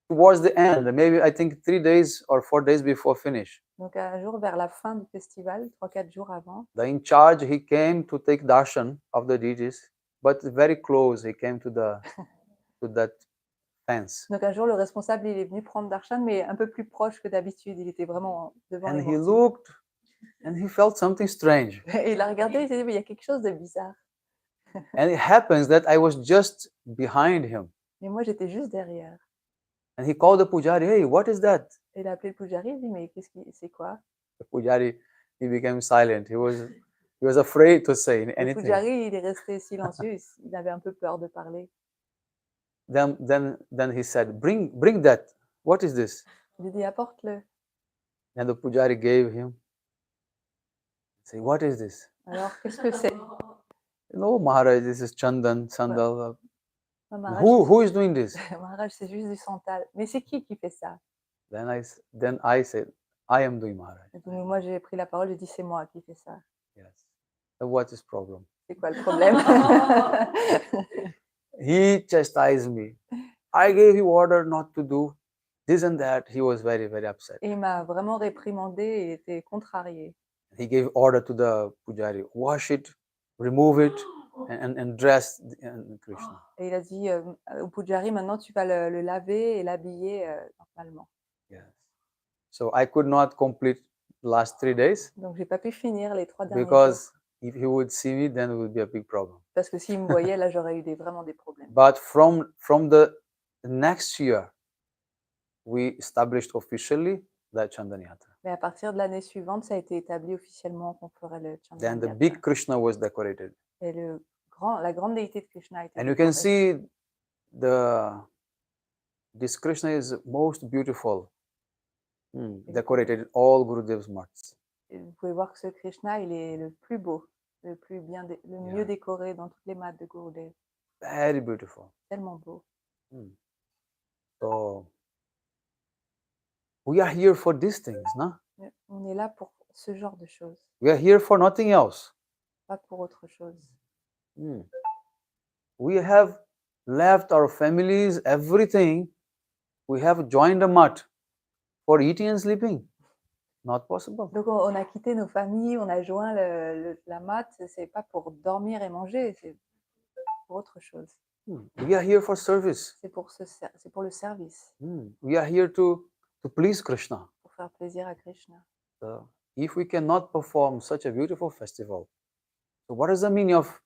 towards the end, maybe I think 3 days or 4 days before finish, Donc un jour vers la fin du festival, 3-4 jours avant, the in charge, he came to take darshan of the deities, but very close. He came to that fence. donc un jour le responsable il est venu prendre darshan, mais un peu plus proche que d'habitude. Il était vraiment devant And les he portiques. looked, and he felt something strange. Et il a regardé, il s'est dit, mais il y a quelque chose de bizarre. And it happens that I was just behind him. Mais moi j'étais juste derrière. And he called the pujari, hey, what is that? Et il a appelé le pujari, il dit, mais c'est quoi? The pujari, he became silent. He was afraid to say Le anything. pujari, il est resté silencieux, il avait un peu peur de parler. Then he said, bring that. What is this? Il lui dit, apporte-le. And the pujari gave him. Say, what is this? Alors, qu'est-ce que c'est? No, Maharaj, this is chandan, sandal. Non, Maharaj, Who is doing this? Maharaj, c'est juste du santal. Mais c'est qui fait ça? Then I said, I am doing Maharaj. Et donc, moi, j'ai pris la parole, j'ai dit, c'est moi qui fais ça. Yes. So what is problem? C'est quoi le problème? He chastised me. I gave you order not to do this and that. He was very, very upset. Et il m'a vraiment réprimandé, il était contrarié. He gave order to the pujari, wash it, remove it, and dress Krishna. Et il a dit au pujari, maintenant tu vas le laver et l'habiller normalement. Yes. So I could not complete last 3 days Donc, j'ai pas pu finir les 3 derniers jours. because if he would see me, then it would be a big problem. Parce que s'il me voyait, là, j'aurais eu vraiment des problèmes. But from the next year, we established officially the Chandana Yatra. Mais à partir de l'année suivante, ça a été établi officiellement qu'on ferait le Then Chandana the Yatra. big Krishna was decorated. Et la grande déité de Krishna a été And you can décorée. see this Krishna is most beautiful, decorated all Gurudev's mats. Et vous pouvez voir que ce Krishna, il est le plus beau, le mieux Yeah. décoré dans toutes les maths de Gurudev. Very beautiful. Tellement beau. So we are here for these things, no? Mais on est là pour ce genre de choses, We are here for nothing else. pas pour autre chose. We have left our families, everything. We have joined a mutt for eating and sleeping. Not possible. Donc on a quitté nos familles, on a joint la maths, c'est pas pour dormir et manger, c'est pour autre chose. We are here for service. C'est pour le service, We are here to please Krishna. pour faire plaisir à Krishna. So if we cannot perform such a beautiful festival, so what is the meaning of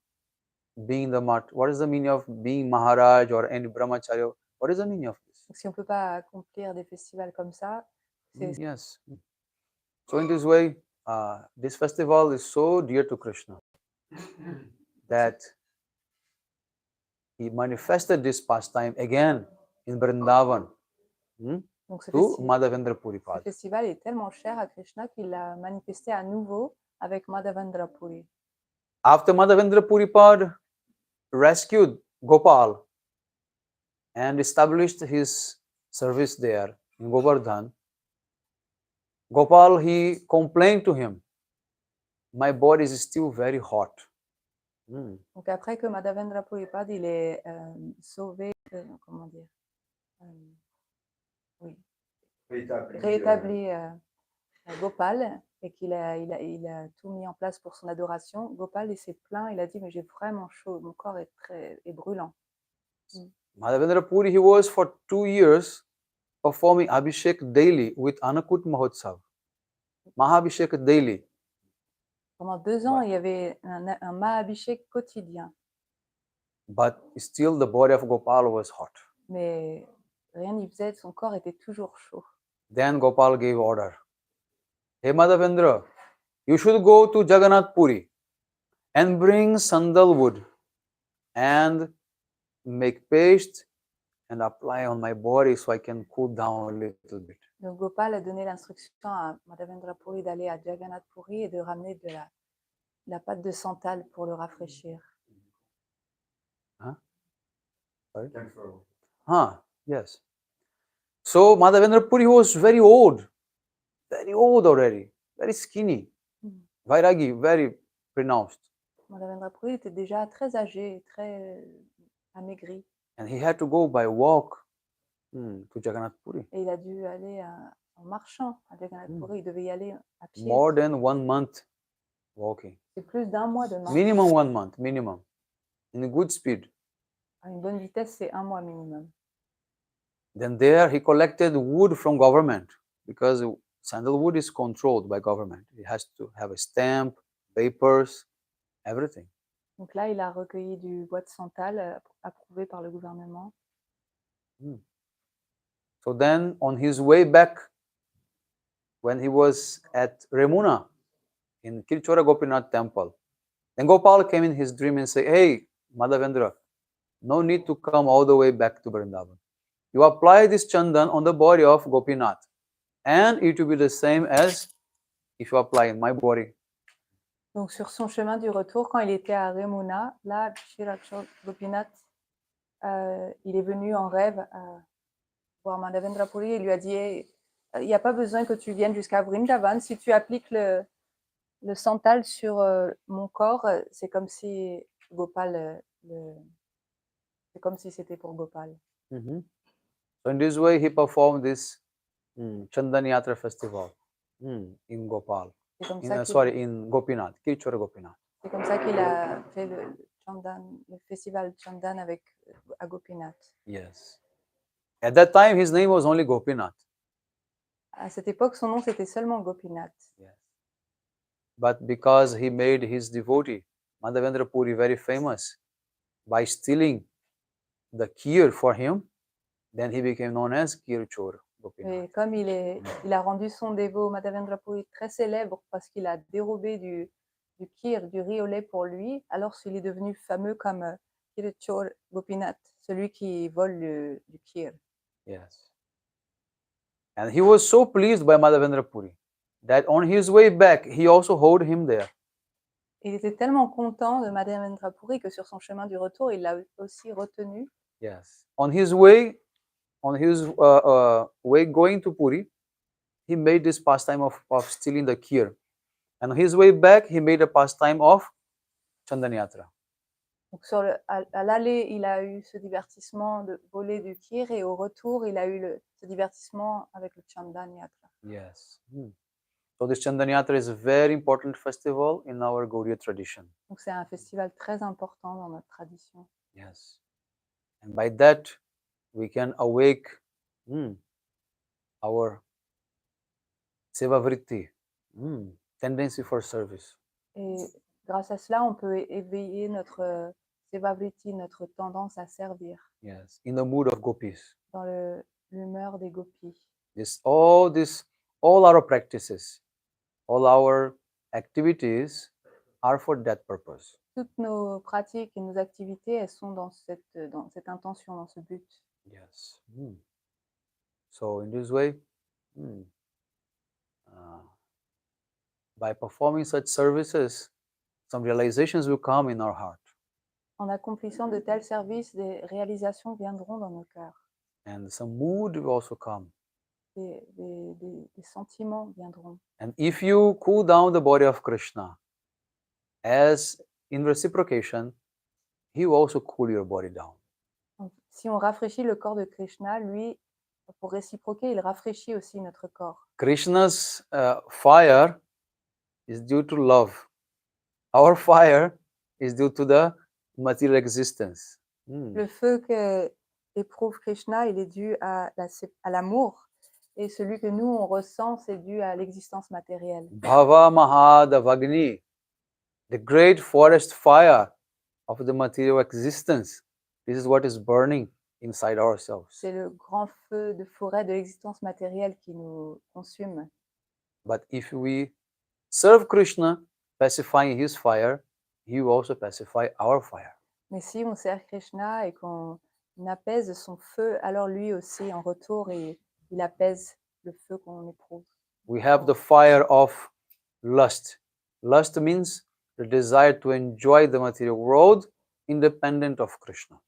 being the mutt? What is the meaning of being Maharaj or any brahmacharya? What is the meaning of this? Donc si on peut pas accomplir des festivals comme ça, c'est Yes. So in this way, this festival is so dear to Krishna that he manifested this pastime again in Vrindavan donc ce to Madhavendra ce Puripad. festival est tellement cher à Krishna qu'il l'a manifesté à nouveau avec Madhavendra Puri. After Madhavendra Puripad rescued Gopal and established his service there in Govardhan, Gopal, he complained to him, my body is still very hot. Donc après que Madhavendra Puripad il est sauvé, comment dire, oui, réétabli Gopal et qu'il a tout mis en place pour son adoration, Gopal il s'est plaint, il a dit mais j'ai vraiment chaud, mon corps est brûlant. Madhavendra Puri, he was for 2 years performing Abhishek daily with Anakut Mahotsav. Mahabhishek daily. Pendant 2 ans, il y avait un Mahabhishek quotidien, But still the body of Gopal was hot. mais rien n'y faisait, son corps était toujours chaud. Then Gopal gave order. Hey Madhavendra, you should go to Jagannath Puri and bring sandal wood and make paste and apply on my body so I can cool down a little bit. Donc Gopal a donné l'instruction à Madhavendra Puri d'aller à Jagannath Puri et de ramener de la pâte de santal pour le rafraîchir. Sorry? Yes. So Madhavendra Puri was very old already, very skinny. Vairagi, very pronounced. Madhavendra Puri était déjà très âgé, très amaigri, And he had to go by walk to Jagannath Puri. et il a dû aller en marchant à Jagannath Puri, il devait y aller à pied. More than 1 month walking. C'est plus d'1 mois de marche. Minimum 1 month, minimum. In a good speed. À une bonne vitesse, c'est 1 mois minimum. Then there he collected wood from government because sandalwood is controlled by government. It has to have a stamp, papers, everything. Donc là, il a recueilli du bois de santal approuvé par le gouvernement. So then on his way back, when he was at Remuna in Kirchora Gopinath temple, then Gopal came in his dream and said, hey, Madhavendra, no need to come all the way back to Vrindavan. You apply this chandan on the body of Gopinath and it will be the same as if you apply in my body. Donc sur son chemin du retour, quand il était à Remuna, là, Shiraksha Gopinath, il est venu en rêve voir Madhavendra Puri et lui a dit hey, il n'y a pas besoin que tu viennes jusqu'à Vrindavan, si tu appliques le santal sur mon corps, c'est comme si Gopal, c'est comme si c'était pour Gopal. So in this way he performed this Chandan Yatra festival in Gopal. C'est comme, in Gopinath, Kirchora Gopinath. C'est comme ça qu'il a fait le festival Chandan à Gopinath. Yes. At that time his name was only Gopinath. À cette époque, son nom c'était seulement Gopinath. Yes. But because he made his devotee, Madhavendra Puri, very famous by stealing the kheer for him, then he became known as Kheer Chor Gopinath. Et comme il a rendu son dévot Madhavendra Puri très célèbre parce qu'il a dérobé du kheer, du riz au lait pour lui, alors il est devenu fameux comme Kheer Chor Gopinath, celui qui vole du kheer. Yes. And he was so pleased by Madhavendra Puri that on his way back, he also owed him there. Il était tellement content de Madhavendra Puri que sur son chemin du retour, il l'a aussi retenu. Yes. On his way going to Puri, he made this pastime of stealing the kheer. And on his way back, he made a pastime of Chandan Yatra. Donc à l'aller, il a eu ce divertissement de voler du kheer et au retour, il a eu ce divertissement avec le Chandan Yatra. Yes. So this Chandan Yatra is a very important festival in our Gaudiya tradition. Donc c'est un festival très important dans notre tradition. Yes. And by that, we can awake our seva vritti, tendency for service. Et grâce à cela, on peut éveiller notre sevavriti, notre tendance à servir. Yes. In the mood of gopis. Dans l'humeur des gopis. All our practices, all our activities are for that purpose. Toutes nos pratiques et nos activités, elles sont dans cette intention, dans ce but. Yes. So in this way, by performing such services, some realizations will come in our heart. En accomplissant de tels services, des réalisations viendront dans nos cœurs. And some mood will also come. Des sentiments viendront. And if you cool down the body of Krishna, as in reciprocation, he will also cool your body down. Donc, si on rafraîchit le corps de Krishna, lui, pour réciproquer, il rafraîchit aussi notre corps. Krishna's fire is due to love. Our fire is due to the material existence. Le feu que éprouve Krishna, il est dû à l'amour. Et celui que nous, on ressent, c'est dû à l'existence matérielle. Bhava Mahadavagni, the great forest fire of the material existence. This is what is burning inside ourselves. C'est le grand feu de forêt de l'existence matérielle qui nous consume. But if we serve Krishna, pacifying his fire, he will also pacify our fire. Mais si on sert Krishna et qu'on apaise son feu, alors lui aussi, en retour, il apaise le feu qu'on éprouve. We have the fire of lust. Lust means the desire to enjoy the material world independent of Krishna.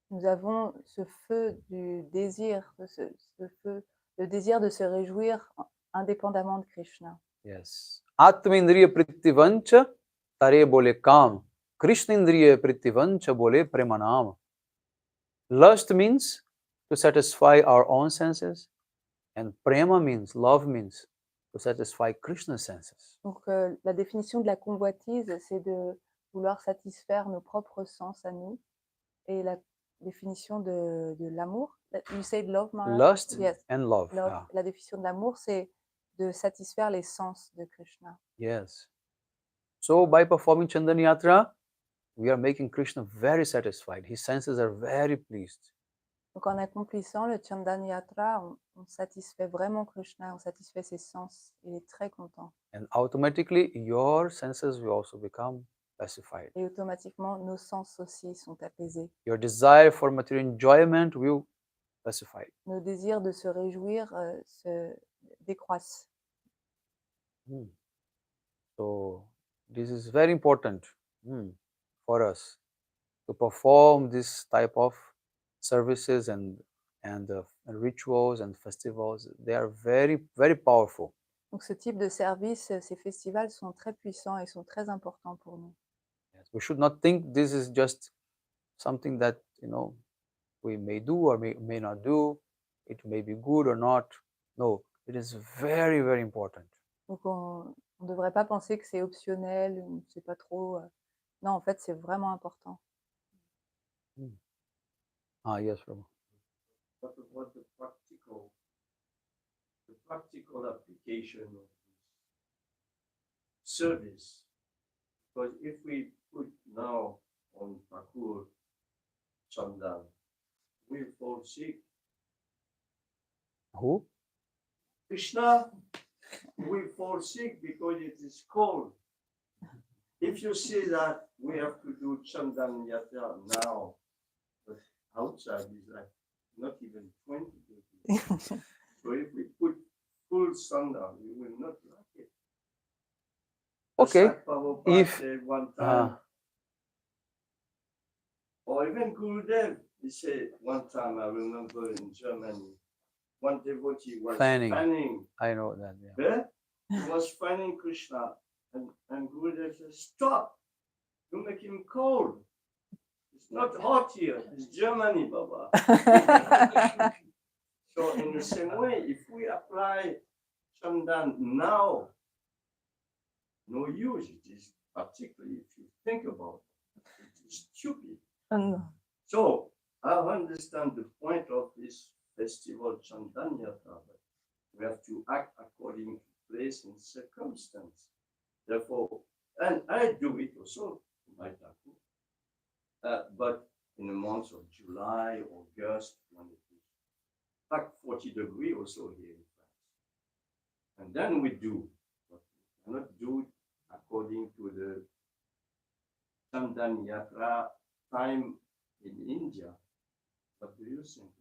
Nous avons ce feu du désir, le désir de se réjouir indépendamment de Krishna. Yes. Atmindriya prittivancha tare bole kam. Krishnindriya prittivancha bole premanam. Lust means to satisfy our own senses, and prema means, love means, to satisfy Krishna's senses. Donc la définition de la convoitise, c'est de vouloir satisfaire nos propres sens à nous. Et la définition de l'amour, you said love, Maharaj? Lust Yes. and love. Love. Yeah. La définition de l'amour, c'est de satisfaire les sens de Krishna. Yes. So by performing Chandan Yatra, we are making Krishna very satisfied. His senses are very pleased. Donc en accomplissant le Chandan Yatra, on satisfait vraiment Krishna, on satisfait ses sens. Il est très content. And automatically, your senses will also become pacified. Et automatiquement, nos sens aussi sont apaisés. Your desire for material enjoyment will pacify. Nos désirs de se réjouir se décroissent. So this is very important for us to perform this type of services and rituals and festivals. They are very, very powerful. Donc ce type de service, ces festivals sont très puissants et sont très importants pour nous. Yes. We should not think this is just something that we may do or may not do. It may be good or not. No, it is very, very important. Donc on ne devrait pas penser que c'est optionnel, on ne sait pas trop. Non, en fait, c'est vraiment important. Yes, Prabhu. What about the practical the practical application of service. Because if we put now on Thakur Chandan, we fall sick. Who? Krishna, we fall sick because it is cold. If you say that we have to do Chandan Yatra now, but outside is like not even 20 degrees. So if we put full sundown, we will not like it. Just Okay. like Prabhupada If said one time, or even Gurudev, he said one time, I remember in Germany, one devotee was fanning. I know that. Yeah. Yeah? He was fanning Krishna, and Gurudev said, "Stop! You make him cold. It's not hot here. It's Germany, Baba." So in the same way, if we apply Chandan now, no use. It is particularly if you think about it, it is stupid. So I understand the point of this festival Chandan Yatra, but we have to act according to place and circumstance. Therefore, and I do it also, my Thakur, but in the months of July, August, when it is in fact 40 degrees also here in France. And then we do, but we cannot do it according to the Chandan Yatra time in India. What do you think?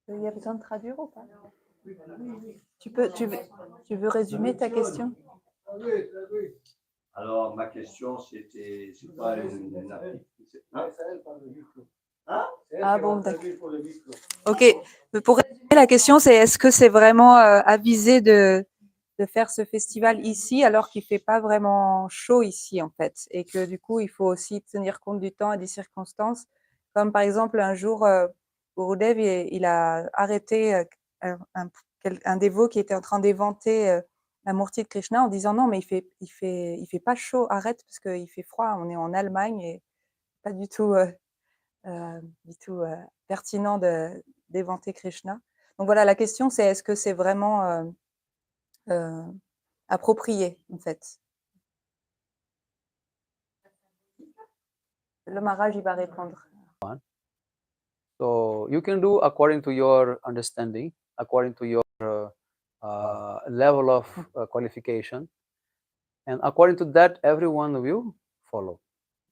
Il y a besoin de traduire ou pas? Tu veux résumer ta question? Alors, ma question, c'était, c'est pas une Ah bon, d'accord. Ok, pour résumer la question, c'est est-ce que c'est vraiment avisé de faire ce festival ici alors qu'il fait pas vraiment chaud ici en fait, et que du coup il faut aussi tenir compte du temps et des circonstances, comme par exemple un jour Gurudev il a arrêté un dévot qui était en train d'éventer la Murti de Krishna en disant non mais il fait pas chaud, arrête parce qu'il fait froid, on est en Allemagne et pas du tout pertinent d'éventer Krishna. Donc voilà, la question c'est est-ce que c'est vraiment approprié en fait. Le Maharaj il va répondre. So you can do according to your understanding, according to your level of qualification, and according to that, every one of you follow.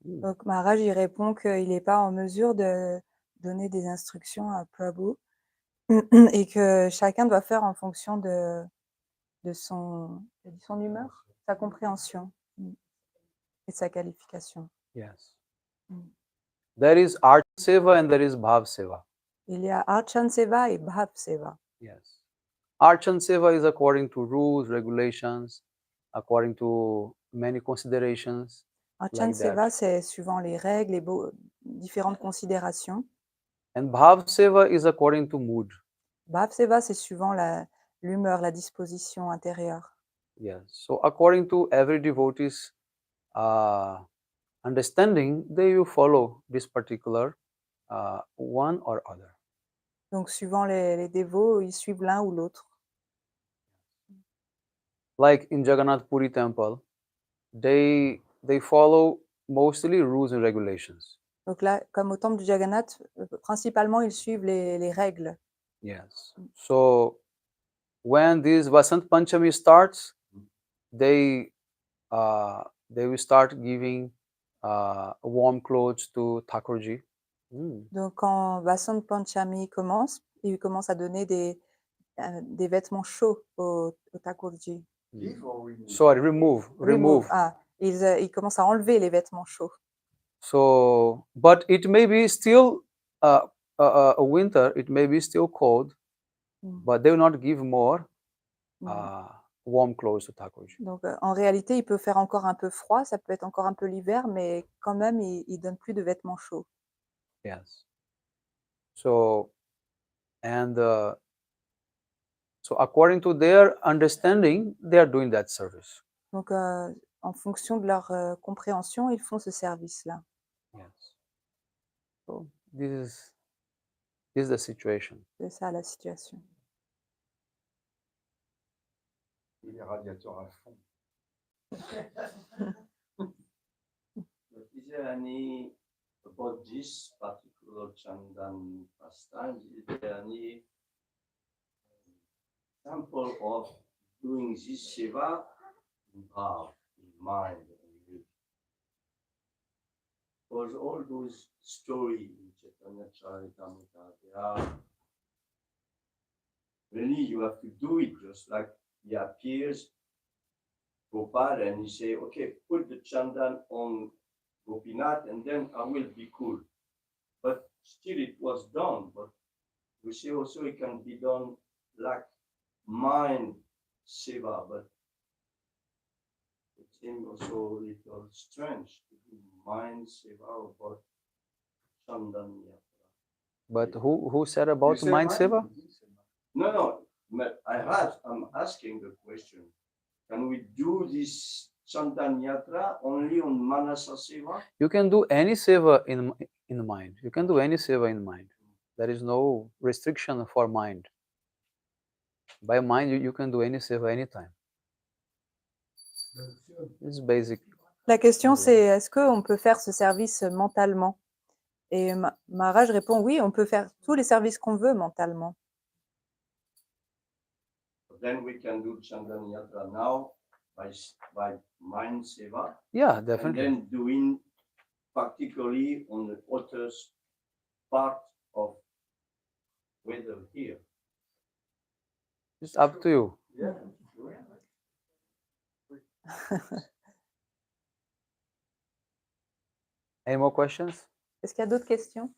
Donc Maharaj il répond qu'il n'est pas en mesure de donner des instructions à Prabhu et que chacun doit faire en fonction de son humeur, sa compréhension et sa qualification. Yes. There is Archan Seva and there is Bhav Seva. Il y a Archan Seva et Bhav Seva. Yes. Archan Seva is according to rules, regulations, according to many considerations. Archan like Seva, that. c'est suivant les règles et différentes considérations. And Bhav Seva is according to mood. Bhav Seva, c'est suivant l'humeur, la disposition intérieure. Yes. So according to every devotee's understanding, they will follow this particular one or other. Donc, suivant les dévots, ils suivent l'un ou l'autre. Like in Jagannath Puri temple, they follow mostly rules and regulations. Donc là, comme au temple du Jagannath, principalement, ils suivent les règles. Yes. So when this Vasant Panchami starts, they will start giving warm clothes to Thakurji. Donc quand Vasant Panchami commence, ils commencent à donner des vêtements chauds au Thakurji. Sorry, remove. Ah, ils commencent à enlever les vêtements chauds. So, but it may be still a winter, it may be still cold, but they will not give more warm clothes to Thakurji. Donc en réalité, il peut faire encore un peu froid, ça peut être encore un peu l'hiver, mais quand même, il donne plus de vêtements chauds. Yes. So, and so according to their understanding, they are doing that service. Donc en fonction de leur compréhension, ils font ce service-là. Yes. So this is the situation. C'est ça la situation. Et les radiateurs à fond. But is there any, about this particular Chandan pastime, is there any example of doing this seva in heart, in mind, and will? Because all those stories in Chaitanya Charitamrita, they are really, you have to do it just like he appears, Gopal, and he say, okay, put the Chandan on Gopinath and then I will be cool. But still it was done. But we say also it can be done like mind seva, but it seems also a little strange to do mind seva about Chandan Yatra. But who said about You say mind seva? You say mind. No, but I'm asking the question. Can we do this Chandan Yatra only on Manasa Seva? You can do any seva in mind. You can do any seva in mind. There is no restriction for mind. By mind, you can do any seva anytime. It's basic. La question, c'est est-ce qu'on peut faire ce service mentalement? Et Maharaj répond oui, on peut faire tous les services qu'on veut mentalement. Then we can do Chandan Yatra now by mind seva. Yeah, And definitely. then doing particularly on the author's part of whether here. It's up to you. Yeah. Any more questions? Est-ce qu'il y a d'autres questions?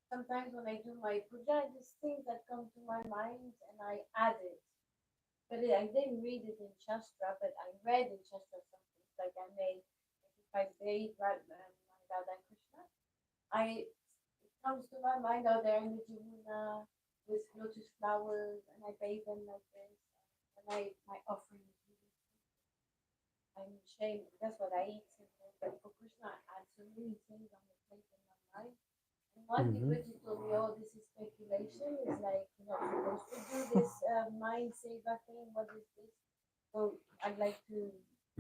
Sometimes when I do my puja, there's things that come to my mind and I add it. But I didn't read it in Shastra, but I read in Shastra something like I made, if I bathe Radha Krishna, it comes to my mind out there in the Jamuna with lotus flowers and I bathe them like this. And my offering is really simple. I'm ashamed. That's what I eat simple. But for Krishna, I add so many things on the plate in my mind. And one devotee told me, oh, this is speculation. It's like, you're not supposed to do this mind seva thing. What is this? So I'd like to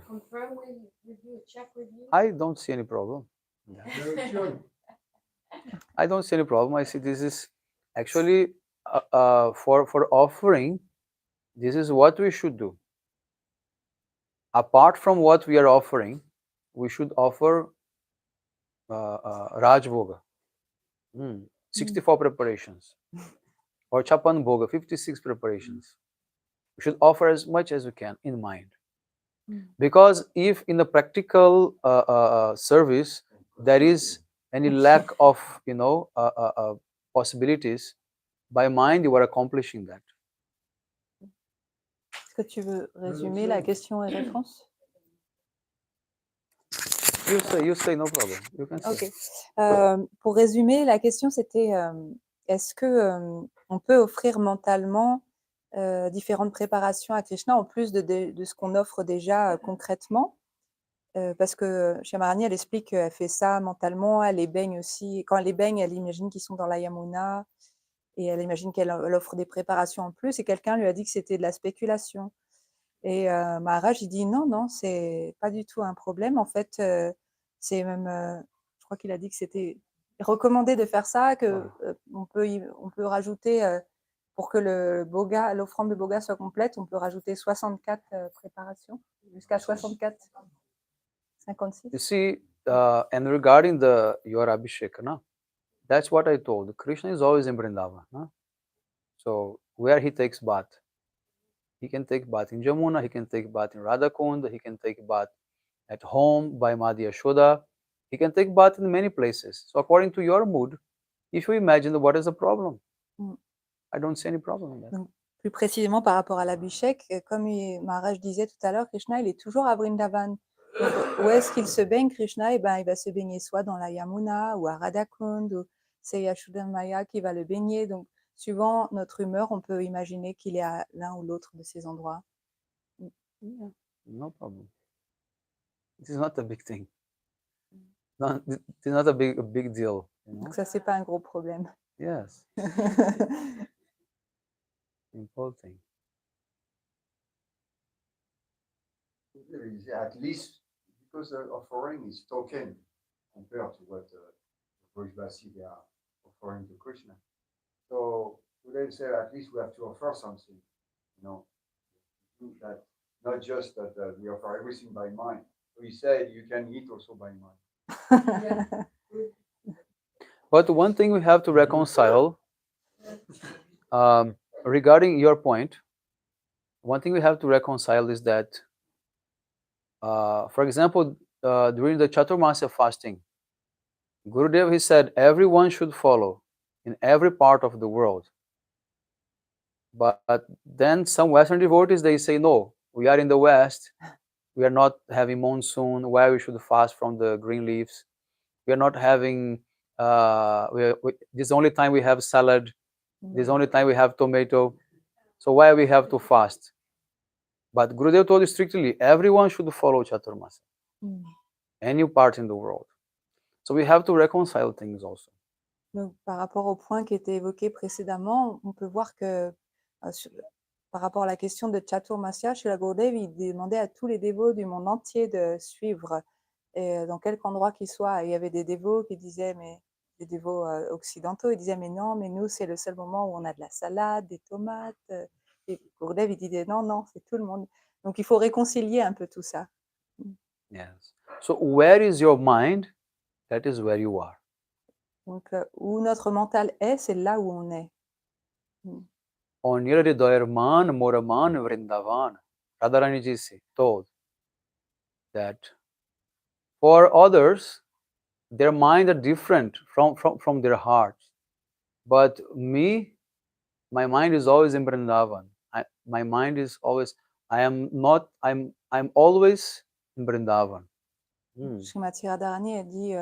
confirm with you, check with you. I don't see any problem. I don't see any problem. I see this is actually for offering. This is what we should do. Apart from what we are offering, we should offer Raj Bhoga, 64 preparations, or Chapan Bhoga, 56 preparations. We should offer as much as we can in mind. Because if in the practical service there is any lack of possibilities, by mind you are accomplishing that. Est-ce que tu veux résumer la question et réponse? You say, no problem. You can say. Ok. Pour résumer, la question c'était est-ce que on peut offrir mentalement différentes préparations à Krishna en plus de ce qu'on offre déjà concrètement? Parce que chez Maharani, elle explique qu'elle fait ça mentalement, elle les baigne aussi. Quand elle les baigne, elle imagine qu'ils sont dans la Yamuna et elle imagine qu'elle offre des préparations en plus. Et quelqu'un lui a dit que c'était de la spéculation. Et Maharaj, il dit non, c'est pas du tout un problème. En fait, c'est même, je crois qu'il a dit que c'était recommandé de faire ça, que on peut rajouter, pour que l'offrande de Boga soit complète, on peut rajouter 64 préparations, jusqu'à 64, 56. You see, and regarding your Abhishek, no? That's what I told. Krishna is always in Vrindavan. No? So where he takes bath, he can take bath in Jamuna, he can take bath in Radhakund, he can take bath at home by Madhya Yashoda, he can take bath in many places. So according to your mood, if you imagine what is the problem, I don't see any problem in that. Donc, plus précisément par rapport à l'Abhishek, comme Maharaj disait tout à l'heure, Krishna il est toujours à Vrindavan. Donc, où est-ce qu'il se baigne, Krishna? Il va se baigner soit dans la Yamuna ou à Radhakund, ou c'est Yashoda Maya qui va le baigner. Donc, suivant notre humeur, on peut imaginer qu'il est à l'un ou l'autre de ces endroits. Yeah, no problem. It is not a big thing. No, it is not a big deal. Donc ça, c'est pas un gros problème. Yes, simple thing. At least because the offering is token compared to what Bhojbasi they are offering to Krishna. So today say at least we have to offer something, that not just that we offer everything by mind. So he said you can eat also by mind. But one thing we have to reconcile, regarding your point, one thing we have to reconcile is that, for example, during the Chaturmasya fasting, Gurudev, he said everyone should follow in every part of the world. But then some Western devotees, they say, no, we are in the West, we are not having monsoon, why we should fast from the green leaves. We are not having, this is the only time we have salad, this is the only time we have tomato, so why we have to fast? But Gurudev told strictly, everyone should follow Chaturmasya, any part in the world. So we have to reconcile things also. Donc, par rapport au point qui était évoqué précédemment, on peut voir que par rapport à la question de Chaturmasya, Srila Gurudev, il demandait à tous les dévots du monde entier de suivre, et dans quelque endroit qu'ils soient. Il y avait des dévots qui disaient, mais des dévots occidentaux, ils disaient, mais non, mais nous, c'est le seul moment où on a de la salade, des tomates. Et Gurudev, il disait, non, non, c'est tout le monde. Donc, il faut réconcilier un peu tout ça. Yes. So where is your mind? That is where you are. Donc, où notre mental est, c'est là où on est. On Nirhridayarman Moraman Vrindavan, Radharani ji told that for others, their mind are different from their hearts. But me, my mind is always in Vrindavan. My mind is always, I'm always in Vrindavan. Srimati Radharani a dit,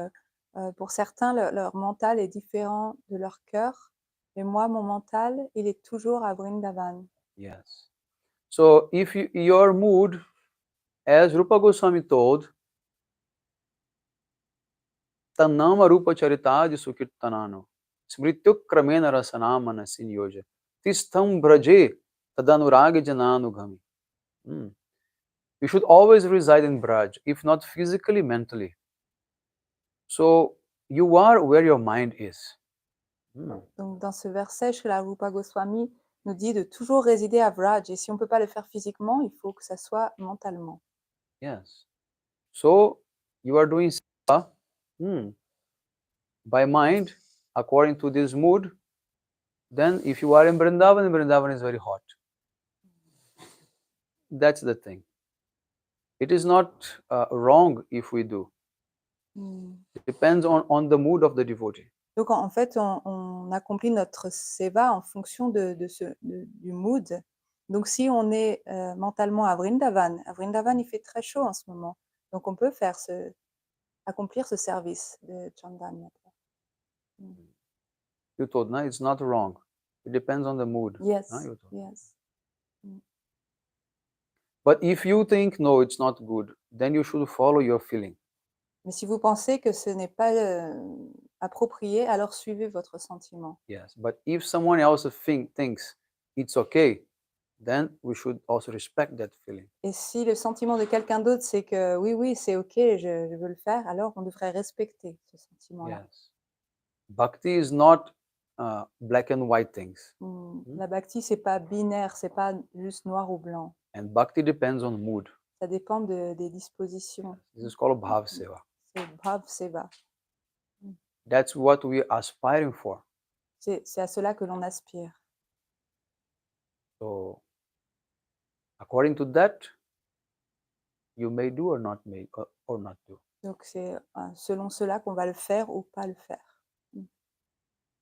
pour certains, leur mental est différent de leur cœur, mais moi, mon mental, il est toujours à Vrindavan. Yes. So if your mood, as Rupa Goswami told, Tannama Rupa Charitadi Sukirtanano, Smrityukramena Rasana Manasin Yoja, Tistham Braje Tadanuragi Jananugami. You should always reside in Braj, if not physically, mentally. So you are where your mind is. Donc, dans ce verset, Srila Rupa Goswami nous dit de toujours résider à Vraj. Et si on ne peut pas le faire physiquement, il faut que ça soit mentalement. Yes. So you are doing seva by mind, according to this mood. Then if you are in Vrindavan is very hot. That's the thing. It is not wrong if we do. It depends on the mood of the devotee. Donc, en fait, on accomplit notre seva en fonction du mood. Donc, si on est mentalement à Vrindavan, il fait très chaud en ce moment. Donc, on peut accomplir ce service de Chandan. You told, no, it's not wrong. It depends on the mood. Yes, No, yes. But if you think, no, it's not good, then you should follow your feeling. Mais si vous pensez que ce n'est pas approprié, alors suivez votre sentiment. Yes, but if someone else thinks it's okay, then we should also respect that feeling. Et si le sentiment de quelqu'un d'autre, c'est que oui, c'est ok, je veux le faire, alors on devrait respecter ce sentiment-là. Yes. Bhakti is not black and white things. La bhakti, c'est pas binaire, c'est pas juste noir ou blanc. And bhakti depends on mood. Ça dépend des dispositions. This is called bhav seva. C'est bhav seva. That's what we are aspiring for. C'est à cela que l'on aspire. So, according to that, you may do or not do. Donc c'est selon cela qu'on va le faire ou pas le faire.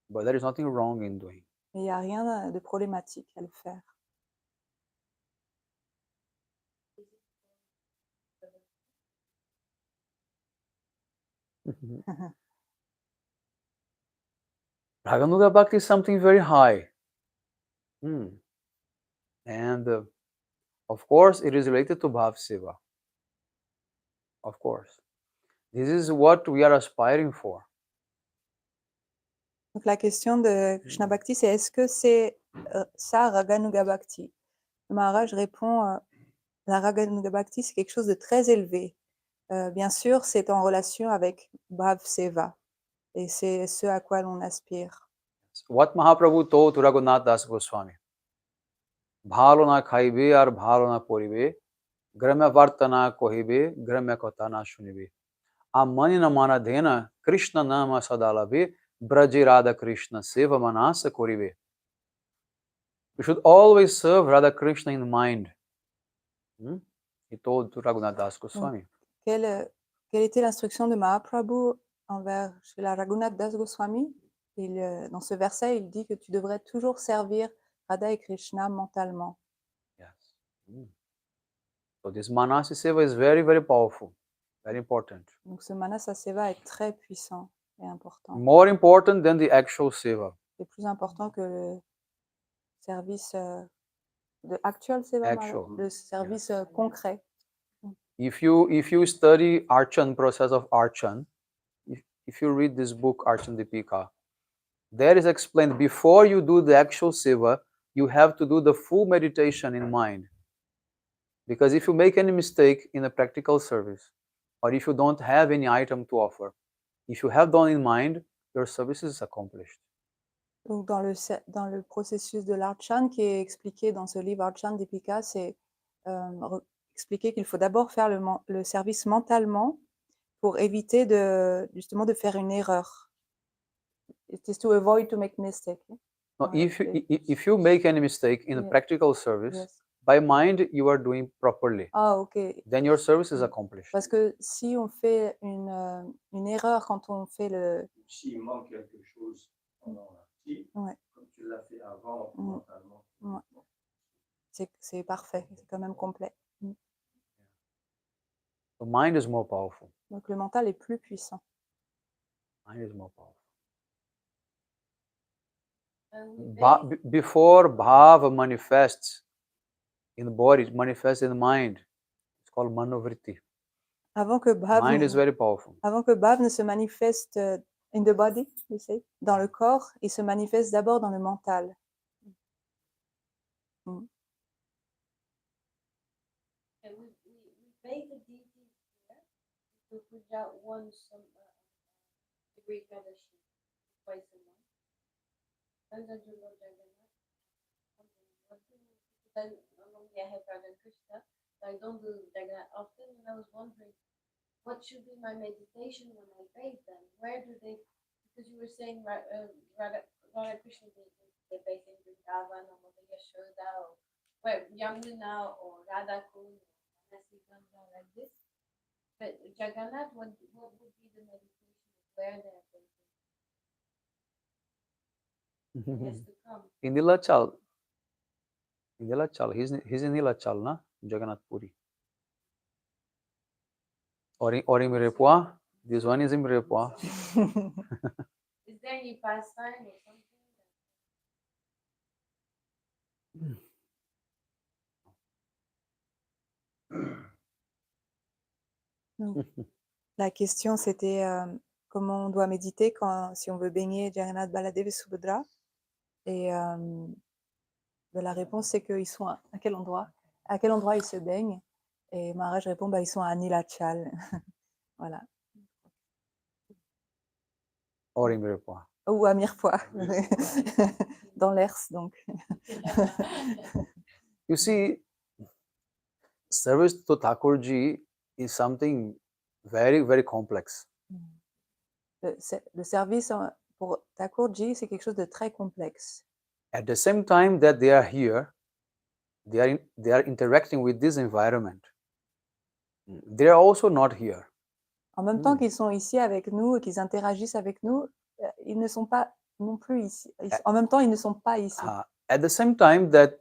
But there is nothing wrong in doing. Mais il n'y a rien de problématique à le faire. Raganuga Bhakti is something very high. And of course, it is related to Bhav Seva. Of course. This is what we are aspiring for. Donc la question de Krishna Bhakti, c'est est-ce que c'est ça Raganuga Bhakti? Le Maharaj répond la Raganuga Bhakti, c'est quelque chose de très élevé. Bien sûr, c'est en relation avec Bhav Seva et c'est ce à quoi l'on aspire. What Mahaprabhu told to Raghunath Das Goswami, bhalo na khaibe ar bhalo na poribe, gramya vartana kohibe, gramya kotana shunibe. Amani na mana dhena, Krishna nama sadalabe, braji Radha Krishna seva manasa koribe. We should always serve Radha Krishna in mind. He told to Raghunath Das Goswami. Quelle était l'instruction de Mahaprabhu envers Srila Raghunath Das Goswami? Dans ce verset, il dit que tu devrais toujours servir Radha et Krishna mentalement. Yes. So this Manasa Seva is very, very powerful, very important. Donc ce Manasa Seva est très puissant et important. More important than the actual Seva. C'est plus important que le service de actual Seva, le service concret. If you study Archan, process of Archan, if you read this book Archan Deepika, there is explained before you do the actual Seva, you have to do the full meditation in mind. Because if you make any mistake in a practical service, or if you don't have any item to offer, if you have done in mind, your service is accomplished. Donc dans le processus de l'Archan qui est expliqué dans ce livre Archan Deepika, c'est expliquer qu'il faut d'abord faire le service mentalement pour éviter justement de faire une erreur. It is to avoid to make mistake. Now, if you make any mistake in a practical service, yes. By mind you are doing properly. Ah, ok. Then your service is accomplished. Parce que si on fait une erreur quand on fait le... S'il manque quelque chose pendant l'acte, comme tu l'as fait avant, mentalement. C'est parfait, c'est quand même complet. The mind is more powerful. Donc le mental est plus puissant. Mind is more powerful. Before bhava manifests in the body, it manifests in the mind. It's called manovritti. Avant que bhav, mind is very powerful. Avant que bhav ne se manifeste in the body, you say, dans le corps, il se manifeste d'abord dans le mental. We puja once the Great Fellowship twice a month. And then you know Jagannath. Then normally I have Radha Krishna, so I don't do Jagannath often. And I was wondering, what should be my meditation when I bathe them? Where do they? Because you were saying Radha Krishna they bathe in Vrindavan or Mother Yashoda or where Yamuna or Radha Kund or Nasiganga like this. But Jagannath, what would be the meditation where they're based? He has to come. In Nilachal. He's in Nilachal, na? Jagannath Puri. Or in Mirepoix. This one is in Mirepoix. Is there any pastime or something? La question c'était comment on doit méditer si on veut baigner Jagannath, Baladev et Subhadra. Et la réponse c'est qu'ils sont à quel endroit ils se baignent. Et Maharaj répond ils sont à Nilachal. Voilà. Or in Mirepoix. Ou à Mirepoix. Dans l'Ers donc. You see, service to Thakurji is something very, very complex. Le service pour Thakurji, c'est quelque chose de très complexe. At the same time that they are here, they are interacting with this environment. They are also not here. En même temps qu'ils sont ici avec nous et qu'ils interagissent avec nous, ils ne sont pas non plus ici. En même temps, ils ne sont pas ici. At the same time that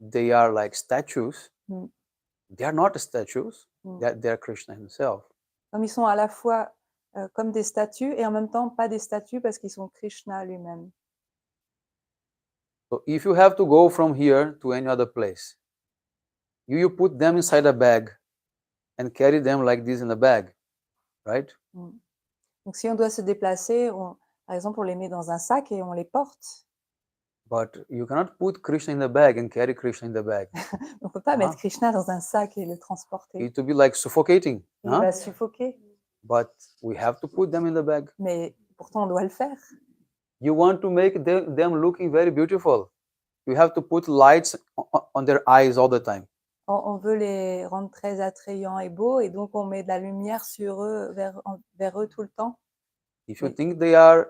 they are like statues, they are not statues. They are Krishna himself. Comme ils sont à la fois comme des statues et en même temps pas des statues parce qu'ils sont Krishna lui-même. So if you have to go from here to any other place, you put them inside a bag and carry them like this in a bag, right? Donc si on doit se déplacer, Par exemple, on les met dans un sac et on les porte. But you cannot put Krishna in the bag and carry Krishna in the bag. On ne peut pas Ah. mettre Krishna dans un sac et le transporter. It will be like suffocating. Il Huh? va suffoquer. But we have to put them in the bag. Mais pourtant, on doit le faire. You want to make them looking very beautiful. You have to put lights on their eyes all the time. On veut les rendre très attrayants et beaux, et donc on met de la lumière sur eux, vers eux tout le temps. If you Oui. think they are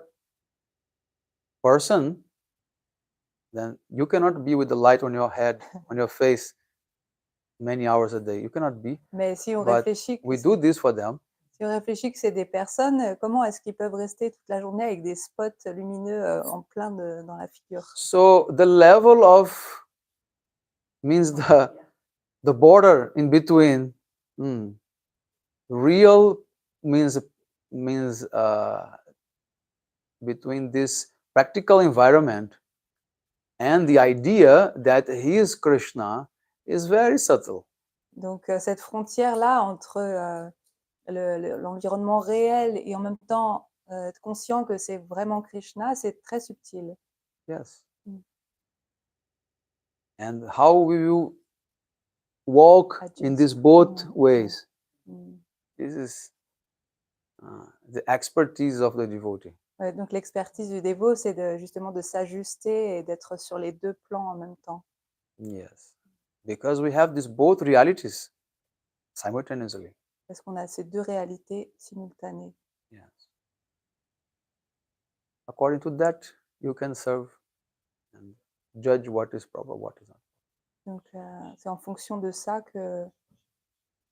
person, then you cannot be with the light on your head, on your face, many hours a day. You cannot be. Mais si on But réfléchit que we do this for them. si on réfléchit que c'est des personnes, comment est-ce qu'ils peuvent rester toute la journée avec des spots lumineux en plein dans la figure? So the level of means the border in between. Real means between this practical environment and the idea that he is Krishna is very subtle. Donc cette frontière-là entre l'environnement réel et en même temps être conscient que c'est vraiment Krishna, c'est très subtil. Yes. And how will you walk in these both ways? This is the expertise of the devotee. Ouais, donc l'expertise du dévot, c'est justement de s'ajuster et d'être sur les deux plans en même temps. Yes. Because we have these both realities simultaneously. Parce qu'on a ces deux réalités simultanées. Yes. According to that, you can serve and judge what is proper, what is not. Donc c'est en fonction de ça que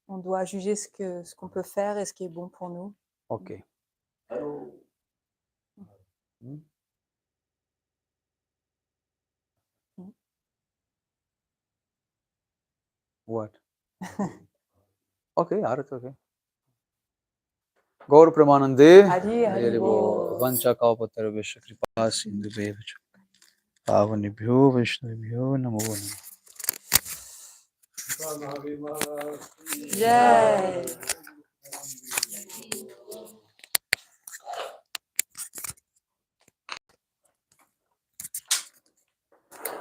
on doit juger ce qu'on peut faire et ce qui est bon pour nous. Okay. Hello. What? Okay, Arat, okay. Gaur Pramanande. Hari Hari Bol. Vancha Kalpatara Vishya Kripa Sindhu Devacha. Pavanibhyo Vishnubhyo Namo Namo. Sripad Mahavir Maharaja. Jai.